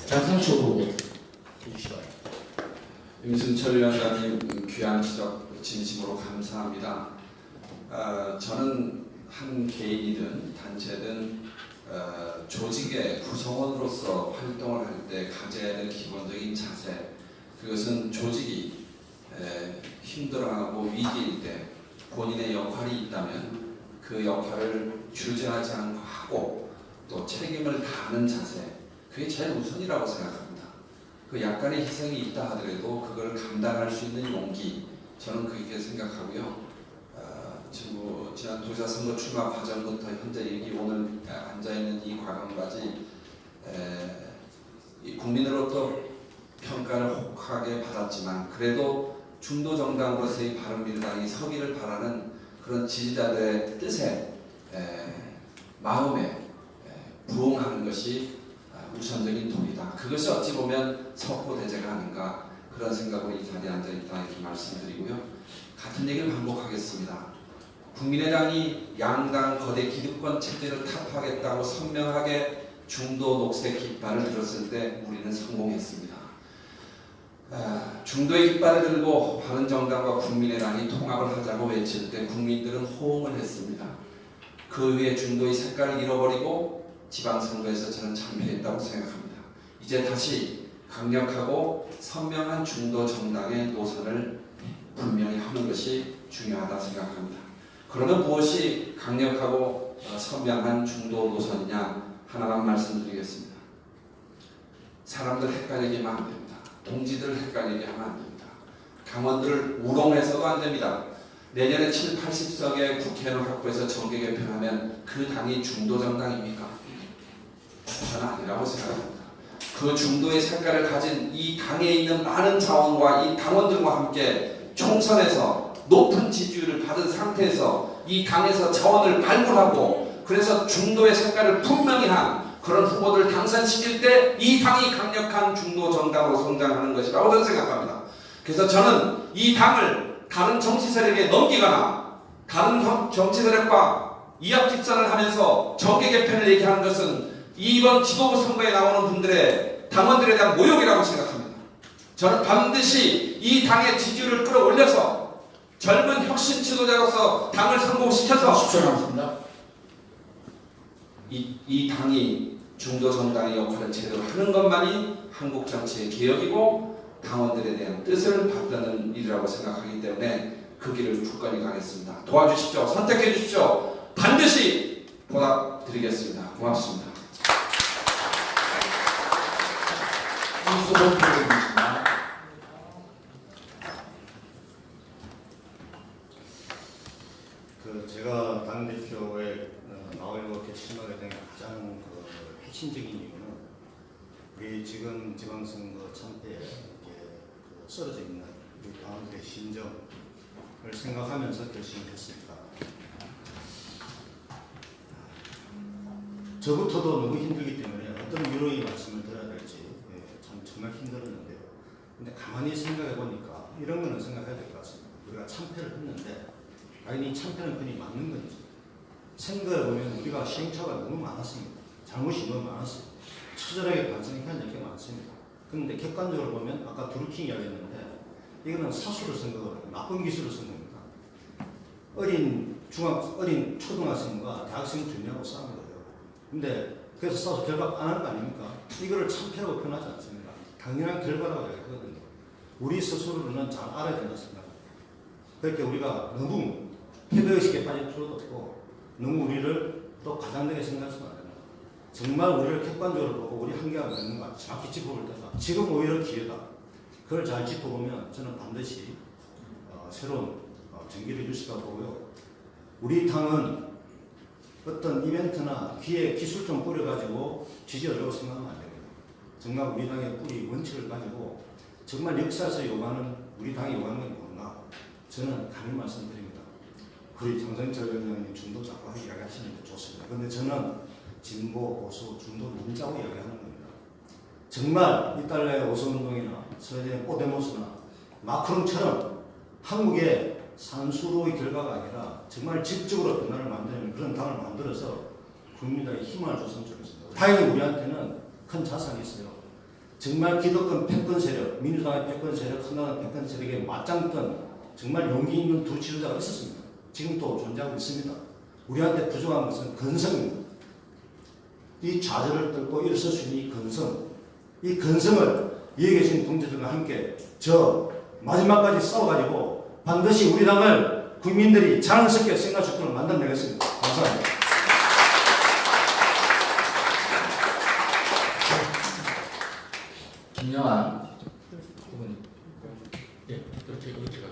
장성철 후보 해주시기 바랍니다. 임순철 위원장님 귀한 지적 진심으로 감사합니다. 저는 한 개인이든 단체든 조직의 구성원으로서 활동을 할 때 가져야 될 기본적인 자세 그것은 조직이 힘들어하고 위기일 때 본인의 역할이 있다면 그 역할을 주저하지 않고 하고 또 책임을 다하는 자세 그게 제일 우선이라고 생각합니다. 그 약간의 희생이 있다 하더라도 그걸 감당할 수 있는 용기 저는 그렇게 생각하고요. 지난 도지사 선거 출마 과정부터 현재 여기 오늘 앉아있는 이 과정까지 국민으로부터 평가를 혹하게 받았지만 그래도 중도 정당으로서의 바른미래당이 서기를 바라는 그런 지지자들의 뜻에 마음에 부응하는 것이 우선적인 도리다. 그것이 어찌 보면 석고대제가 아닌가 그런 생각으로 이 자리에 앉아있다 이렇게 말씀드리고요. 같은 얘기를 반복하겠습니다. 국민의당이 양당 거대 기득권 체제를 타파하겠다고 선명하게 중도 녹색 깃발을 들었을 때 우리는 성공했습니다. 중도의 깃발을 들고 바른정당과 국민의당이 통합을 하자고 외칠 때 국민들은 호응을 했습니다. 그 후에 중도의 색깔을 잃어버리고 지방선거에서 저는 참패했다고 생각합니다. 이제 다시 강력하고 선명한 중도 정당의 노선을 분명히 하는 것이 중요하다 생각합니다. 그러면 무엇이 강력하고 선명한 중도 노선이냐 하나만 말씀드리겠습니다. 사람들 헷갈리게 하면 안 됩니다. 동지들 헷갈리게 하면 안 됩니다. 당원들을 우롱해서도 안 됩니다. 내년에 7, 80석의 국회의원을 확보해서 정계 개편하면 그 당이 중도 정당입니까? 저는 아니라고 생각합니다. 그 중도의 색깔을 가진 이 당에 있는 많은 자원과 이 당원들과 함께 총선에서 높은 지지율을 받은 상태에서 이 당에서 자원을 발굴하고 그래서 중도의 색깔을 분명히 한 그런 후보들을 당선시킬 때 이 당이 강력한 중도 정당으로 성장하는 것이라고 저는 생각합니다. 그래서 저는 이 당을 다른 정치 세력에 넘기거나 다른 정치 세력과 이합집산을 하면서 정계 개편을 얘기하는 것은 이번 지도부 선거에 나오는 분들의 당원들에 대한 모욕이라고 생각합니다. 저는 반드시 이 당의 지지율을 끌어올려서 젊은 혁신 지도자로서 당을 성공시켜서 이 당이 중도 정당의 역할을 제대로 하는 것만이 한국 정치의 개혁이고 당원들에 대한 뜻을 받드는 일이라고 생각하기 때문에 그 길을 굳건히 가겠습니다. 도와주십시오. 선택해 주십시오. 반드시 보답드리겠습니다. 고맙습니다. 제가 당대표에 나오려고 결심하게 된 가장 핵심적인 이유는 우리 지금 지방선거 참패에 썰어져 있는 우리 당원들의 심정을 생각하면서 결심했습니다. 저부터도 너무 힘들기 때문에 어떤 위로의 말씀을 드려야 될지 참 정말 힘들었는데요. 근데 가만히 생각해 보니까 이런 거는 생각해야 될 것 같습니다. 우리가 참패를 했는데 당연히 참패는 흔히 맞는 거죠. 생각해 보면 우리가 시행착오가 너무 많았습니다. 잘못이 너무 많았어요. 처절하게 반성해야 될 게 많습니다. 그런데 객관적으로 보면 아까 드루킹 이야기했는데 이거는 사수를 쓴 거거든요. 나쁜 기술을 쓴 겁니다. 어린 초등학생과 대학생 주냐고 싸운 거예요. 근데 그래서 싸워서 결과 안 한 거 아닙니까? 이거를 참패라고 표현하지 않습니다. 당연한 결과라고 얘기하거든요. 우리 스스로는 잘 알아야 된다 생각합니다. 그렇게 우리가 너무 패배의식에 빠질 필요도 없고 너무 우리를 또 과장되게 생각해서는 안 됩니다. 정말 우리를 객관적으로 보고 우리 한계가 있는가 정확히 짚어볼 때가 지금 오히려 기회다. 그걸 잘 짚어보면 저는 반드시 새로운 전기를 이룰 수 있다고 보고요. 우리 당은 어떤 이벤트나 기회, 기술 좀 뿌려가지고 지지하려고 생각하면 안 됩니다. 정말 우리 당의 뿌리, 원칙을 가지고 정말 역사에서 요구하는 우리 당이 요구하는 게 뭔가 저는 감히 말씀드립니다. 우리 정성철 위원장님 중도 자꾸 이야기하시는 게 좋습니다. 그런데 저는 진보, 보수, 중도 문자고 이야기하는 겁니다. 정말 이달의 오선운동이나 스웨덴의 포데모스나 마크롱처럼 한국의 산수로의 결과가 아니라 정말 직접으로 변화를 만드는 그런 당을 만들어서 국민들에게 힘을 줬으면 좋겠습니다. 다행히 우리한테는 큰 자산이 있어요. 정말 기득권 패권 세력, 민주당의 패권 세력, 한나라당 패권 세력에 맞짱뜬 정말 용기 있는 두 지도자가 있었습니다. 지금도 존재하고 있습니다. 우리한테 부족한 것은 근성입니다. 이 좌절을 뚫고 일어설 수 있는 이 근성, 이 근성을 여기 계신 동지들과 함께 저 마지막까지 싸워가지고 반드시 우리 당을 국민들이 자랑스럽게 생각할 수 있도록 만들어내겠습니다. 감사합니다. 김영환 후보님. 예, 그렇게 가겠습니다.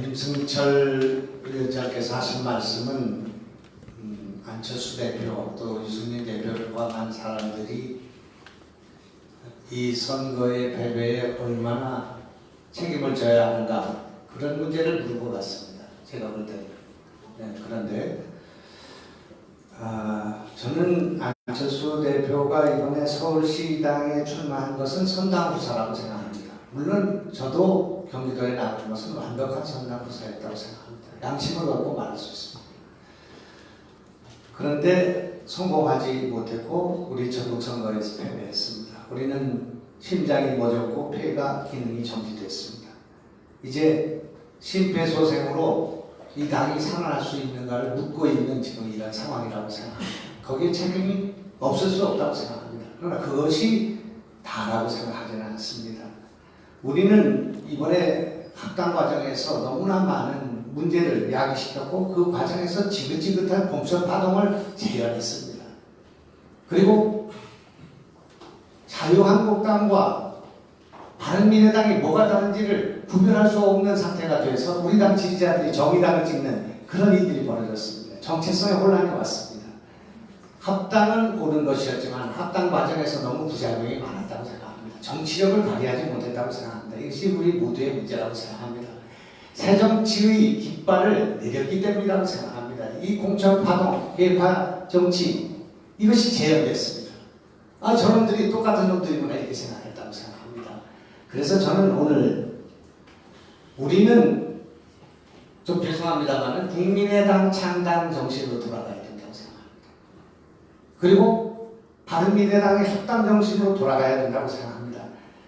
임승철 위원장께서 하신 말씀은 안철수 대표 또 유승민 대표를 포함한 사람들이 이 선거의 패배에 얼마나 책임을 져야 하는가 그런 문제를 물은 것 같습니다. 제가 볼 때는. 네, 그런데 저는 안철수 대표가 이번에 서울시당에 출마한 것은 선당부사라고 생각합니다. 물론 저도 경기도에 나온 것은 완벽한 선당부사였다고 생각합니다. 양심을 얻고 말할 수 있습니다. 그런데 성공하지 못했고 우리 전국선거에서 패배했습니다. 우리는 심장이 멎었고 폐가 기능이 정지됐습니다. 이제 심폐소생으로 이 당이 살아날 수 있는가를 묻고 있는 지금 이런 상황이라고 생각합니다. 거기에 책임이 없을 수 없다고 생각합니다. 그러나 그것이 다라고 생각하지는 않습니다. 우리는 이번에 합당 과정에서 너무나 많은 문제를 야기시켰고 그 과정에서 지긋지긋한 공천 파동을 재현했습니다. 그리고 자유한국당과 바른미래당이 뭐가 다른지를 구별할 수 없는 상태가 돼서 우리 당 지지자들이 정의당을 찍는 그런 일들이 벌어졌습니다. 정체성의 혼란이 왔습니다. 합당은 옳은 것이었지만 합당 과정에서 너무 부작용이 많았다고 생각합니다. 정치력을 발휘하지 못했다고 생각합니다. 이것이 우리 모두의 문제라고 생각합니다. 새정치의 깃발을 내렸기 때문이라고 생각합니다. 이 공천파동, 개파 정치 이것이 재현됐습니다. 아 저놈들이 똑같은 놈들이구나 이렇게 생각했다고 생각합니다. 그래서 저는 오늘 우리는 좀 죄송합니다만 국민의당 창당 정신으로 돌아가야 된다고 생각합니다. 그리고 바른미래당의 합당 정신으로 돌아가야 된다고 생각합니다.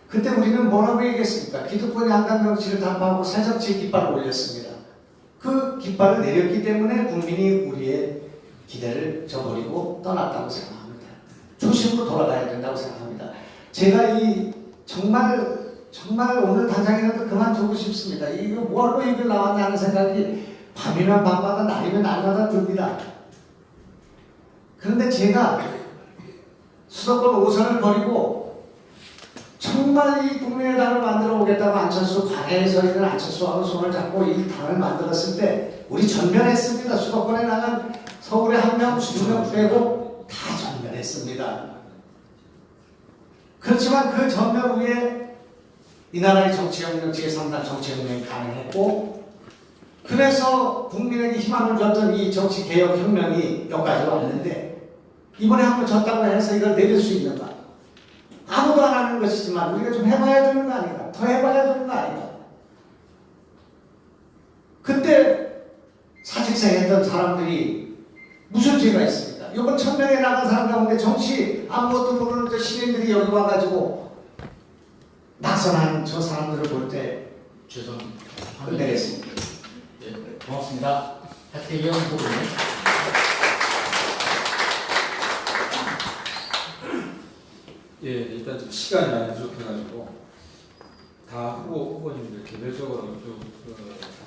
그때 우리는 뭐라고 얘기했습니까? 기득권의 한당 정치를 답하고 새정치의 깃발을 올렸습니다. 그 깃발을 내렸기 때문에 국민이 우리의 기대를 저버리고 떠났다고 생각합니다. 초심으로 돌아가야 된다고 생각합니다. 제가 이 정말 오늘 당장이라도 그만두고 싶습니다. 이거 뭐하러 이걸 나왔냐는 생각이 밤이면 밤마다 날이면 날마다 듭니다. 그런데 제가 수도권 5선을 버리고 정말 이 국민의당을 만들어 오겠다고 안철수 관내에 서 있는 안철수하고 손을 잡고 이 당을 만들었을 때 우리 전면했습니다. 수도권에 나간 서울에 1명, 2명 빼고 다 전면했습니다. 그렇지만 그 전면 후에 이 나라의 정치혁명, 제3당 정치혁명이 가능했고 그래서 국민에게 희망을 줬던 이 정치개혁혁명이 여기까지 왔는데 이번에 한번 졌다고 해서 이걸 내릴 수 있는가? 아무도 안 하는 것이지만 우리가 좀 해봐야 되는 거 아닌가? 더 해봐야 되는 거 아닌가? 그때 사직생했던 사람들이 무슨 죄가 있습니까? 이번 1000명에 나간 사람 가운데 정치 아무것도 모르는 저 시민들이 여기 와가지고 낙선한 저 사람들을 볼 때 죄송합니다. 끝내겠습니다. 네, 고맙습니다. 하태경 후보님. 예, 일단 좀 시간이 많이 부족해가지고 다 후보님들 개별적으로 좀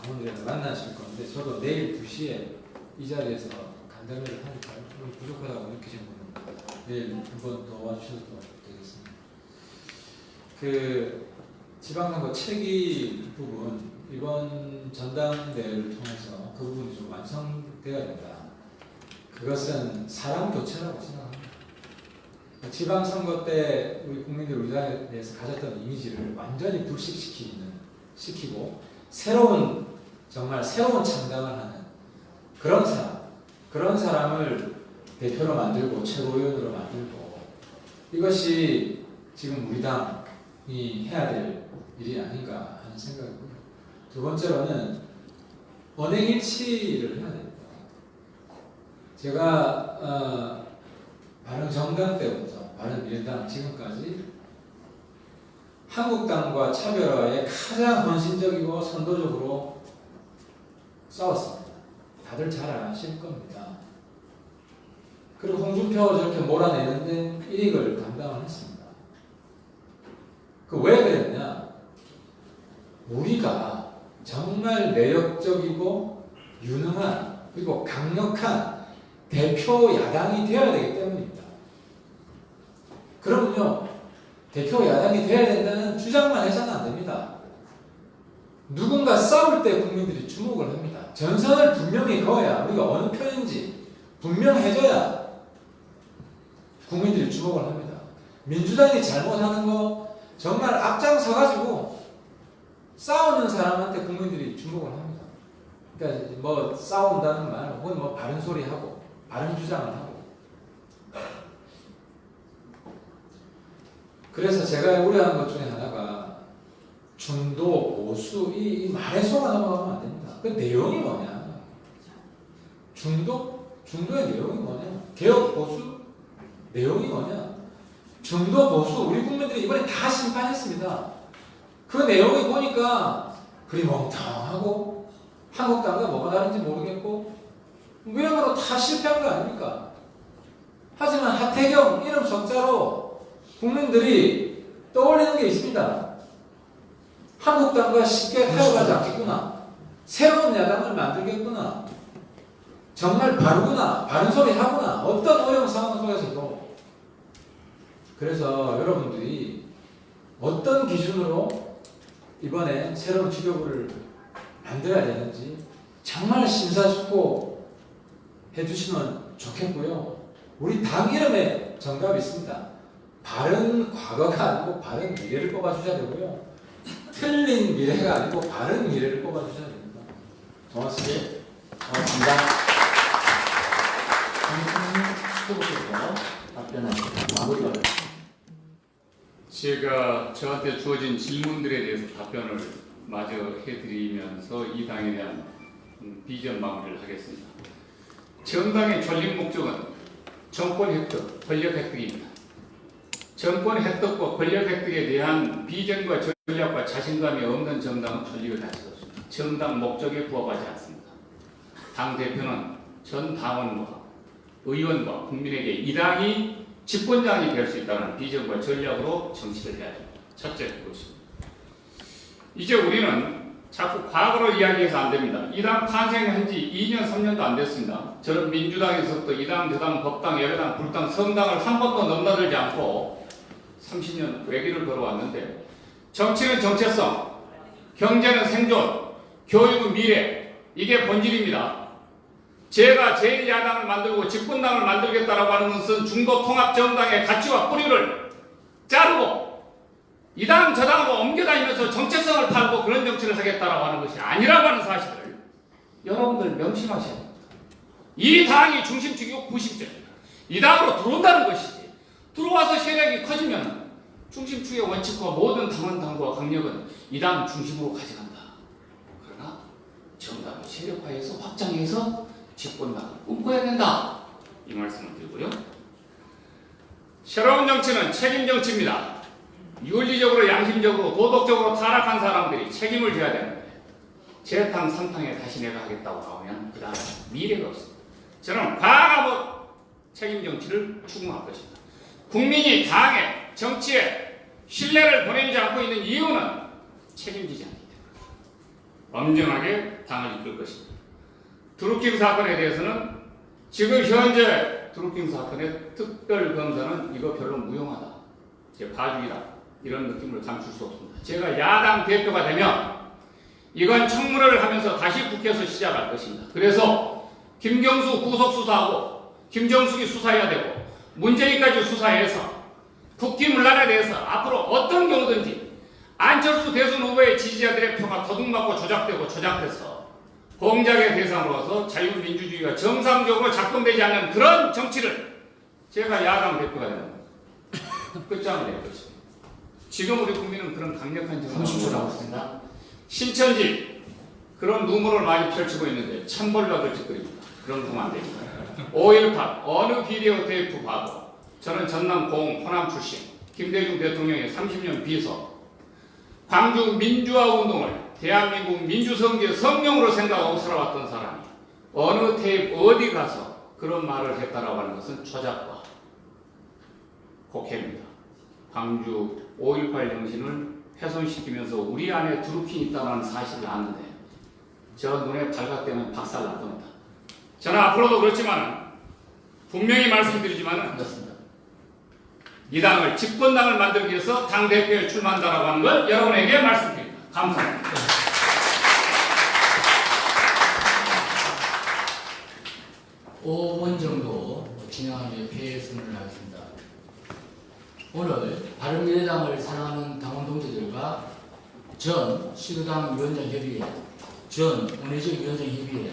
당원들을 만나실 건데 저도 내일 2시에 이 자리에서 간담회를 하니까 좀 부족하다고 느끼신 분은 내일 한 번 더 와주셔도 되겠습니다. 그 지방선거 체계 부분 이번 전당대회를 통해서 그 부분이 좀 완성되어야 된다. 그것은 사람 교체라고 생각합니다. 지방선거 때 우리 국민들 우리나라에 대해서 가졌던 이미지를 완전히 불식시키고 정말 새로운 창당을 하는 그런 사람을 대표로 만들고 최고위원으로 만들고 이것이 지금 우리 당이 해야 될 일이 아닌가 하는 생각이고요. 두 번째로는 언행일치를 해야 됩니다. 제가 바른정당 때부터 바른미래당 지금까지 한국당과 차별화에 가장 헌신적이고 선도적으로 싸웠습니다. 다들 잘 아실 겁니다. 그리고 홍준표 저렇게 몰아내는데 1익을 담당을 했습니다. 그 왜 그랬냐? 우리가 정말 매력적이고 유능한 그리고 강력한 대표 야당이 되어야 되기 때문입니다. 그러면요, 대표 야당이 되어야 된다는 주장만 해서는 안 됩니다. 누군가 싸울 때 국민들이 주목을 합니다. 전선을 분명히 그어야 우리가 어느 편인지 분명해져야 국민들이 주목을 합니다. 민주당이 잘못하는 거 정말 앞장서가지고 싸우는 사람한테 국민들이 주목을 합니다. 그러니까 뭐 싸운다는 말 혹은 뭐 바른 소리 하고 바른 주장을 하고 그래서 제가 우려하는 것 중에 하나가 중도, 보수 이 말에 속아 넘어가면 안 됩니다. 그 내용이 뭐냐? 중도의 내용이 뭐냐? 개혁, 보수 내용이 뭐냐? 중도, 보수 우리 국민들이 이번에 다 심판했습니다. 그 내용이 보니까 흐리멍텅하고 한국당과 뭐가 다른지 모르겠고 외형으로 다 실패한 거 아닙니까? 하지만 하태경 이름 석자로 국민들이 떠올리는 게 있습니다. 한국당과 쉽게 타협하지 않겠구나. 새로운 야당을 만들겠구나. 정말 바르구나. 바른 소리 하구나. 어떤 어려운 상황 속에서도. 그래서 여러분들이 어떤 기준으로 이번에 새로운 지도부를 만들어야 되는지 정말 심사숙고 해주시면 좋겠고요. 우리 당 이름에 정답이 있습니다. 바른 과거가 아니고 바른 미래를 뽑아주셔야 되고요. 틀린 미래가 아니고 바른 미래를 뽑아주셔야 됩니다. 고맙습니다. 고맙습니다. 후보께서 답변하시고 마무리가 제가 저한테 주어진 질문들에 대해서 답변을 마저 해드리면서 이 당에 대한 비전 마무리를 하겠습니다. 정당의 전립 목적은 정권 획득, 권력 획득입니다. 정권 획득과 권력 획득에 대한 비전과 전략과 자신감이 없는 정당은 권력을 가질 수 없습니다. 정당 목적에 부합하지 않습니다. 당대표는 전 당원과 의원과 국민에게 이 당이 집권당이 될 수 있다는 비전과 전략으로 정치를 해야 됩니다. 첫째, 그것입니다. 이제 우리는 자꾸 과거를 이야기해서 안 됩니다. 이 당 탄생한 지 2년, 3년도 안 됐습니다. 저는 민주당에서부터 이 당, 저 당, 법당, 여당, 불당, 성당을 한 번도 넘나들지 않고 30년 외길을 걸어왔는데 정치는 정체성, 경제는 생존, 교육은 미래, 이게 본질입니다. 제가 제1야당을 만들고 집권당을 만들겠다라고 하는 것은 중도통합정당의 가치와 뿌리를 자르고 이 당 저 당으로 옮겨다니면서 정체성을 팔고 그런 정치를 하겠다라고 하는 것이 아니라고 하는 사실을 여러분들 명심하셔야 합니다. 이 당이 중심축이고 구심점입니다. 이 당으로 들어온다는 것이지 들어와서 세력이 커지면 중심축의 원칙과 모든 당원당과 강력은 이 당 중심으로 가져간다. 그러나 정당을 세력화해서 확장해서 집권당을 꿈꿔야 된다. 이 말씀을 드리고요. 새로운 정치는 책임 정치입니다. 윤리적으로, 양심적으로, 도덕적으로 타락한 사람들이 책임을 져야 되는데 제3, 3당에 다시 내가 하겠다고 나오면 그 다음에 미래가 없습니다. 저는 과감한 책임 정치를 추구할 것입니다. 국민이 당에, 정치에 신뢰를 보내지 않고 있는 이유는 책임지지 않기 때문입니다. 엄정하게 당을 이끌 것입니다. 드루킹 사건에 대해서는 지금 현재 드루킹 사건의 특별검사는 이거 별로 무용하다. 봐주기다. 이런 느낌을 감출 수 없습니다. 제가 야당 대표가 되면 이건 청문회를 하면서 다시 국회에서 시작할 것입니다. 그래서 김경수 구속수사하고 김정숙이 수사해야 되고 문재인까지 수사해서 국기문란에 대해서 앞으로 어떤 경우든지 안철수 대선 후보의 지지자들의 표가 도둑맞고 조작돼서 공작의 대상으로서 자유민주주의가 정상적으로 작동되지 않는 그런 정치를 제가 야당 대표가 되면 끝장을 낼 것입니다. 지금 우리 국민은 그런 강력한 정치를 하고 있습니다. 신천지 그런 누물을 많이 펼치고 있는데 찬벌락을 짓거립니다. 그런 거 하면 안 됩니다. 5.18 어느 비디오 테이프 봐도 저는 전남 공 호남 출신 김대중 대통령의 30년 비서 광주 민주화 운동을 대한민국 민주성지의 성령으로 생각하고 살아왔던 사람이 어느 테이프 어디 가서 그런 말을 했다라고 하는 것은 조작과 곡해입니다. 광주 5.18 정신을 훼손시키면서 우리 안에 드루킹이 있다는 사실을 아는데 저 눈에 발각되면 박살 날 겁니다. 저는 앞으로도 그렇지만 분명히 말씀드리지만 이 당을 집권당을 만들기 위해서 당대표에 출마한다라고 하는 걸 여러분에게 말씀드립니다. 감사합니다. 5분 정도 진행하며 폐선을 하겠습니다. 오늘 바른미래당을 사랑하는 당원 동지들과 전 시도당 위원장 협의회, 전 원내적 위원장 협의회,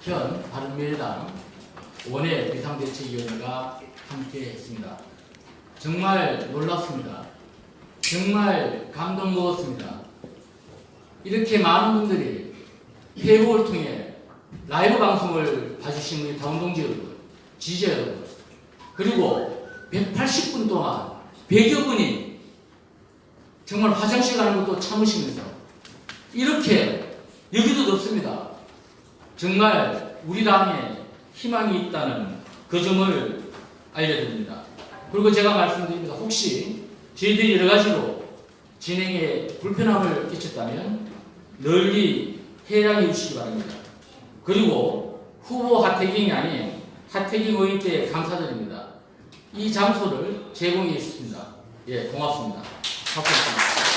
현 바른미래당 원외 비상대책위원회가 함께 했습니다. 정말 놀랍습니다. 정말 감동 먹었습니다. 이렇게 많은 분들이 페이북을 통해 라이브 방송을 봐주신 우리 당원동지 여러분, 지지자 여러분, 그리고 180분 동안 100여 분이 정말 화장실 가는 것도 참으시면서 이렇게 여기도 없습니다. 정말 우리 당에 희망이 있다는 그 점을 알려드립니다. 그리고 제가 말씀드립니다. 혹시 저희들이 여러 가지로 진행에 불편함을 끼쳤다면 널리 해양해 주시기 바랍니다. 그리고 후보 하태경이 아닌 하태경 의원께 감사드립니다. 이 장소를 제공해 주셨습니다. 예, 고맙습니다. 박수.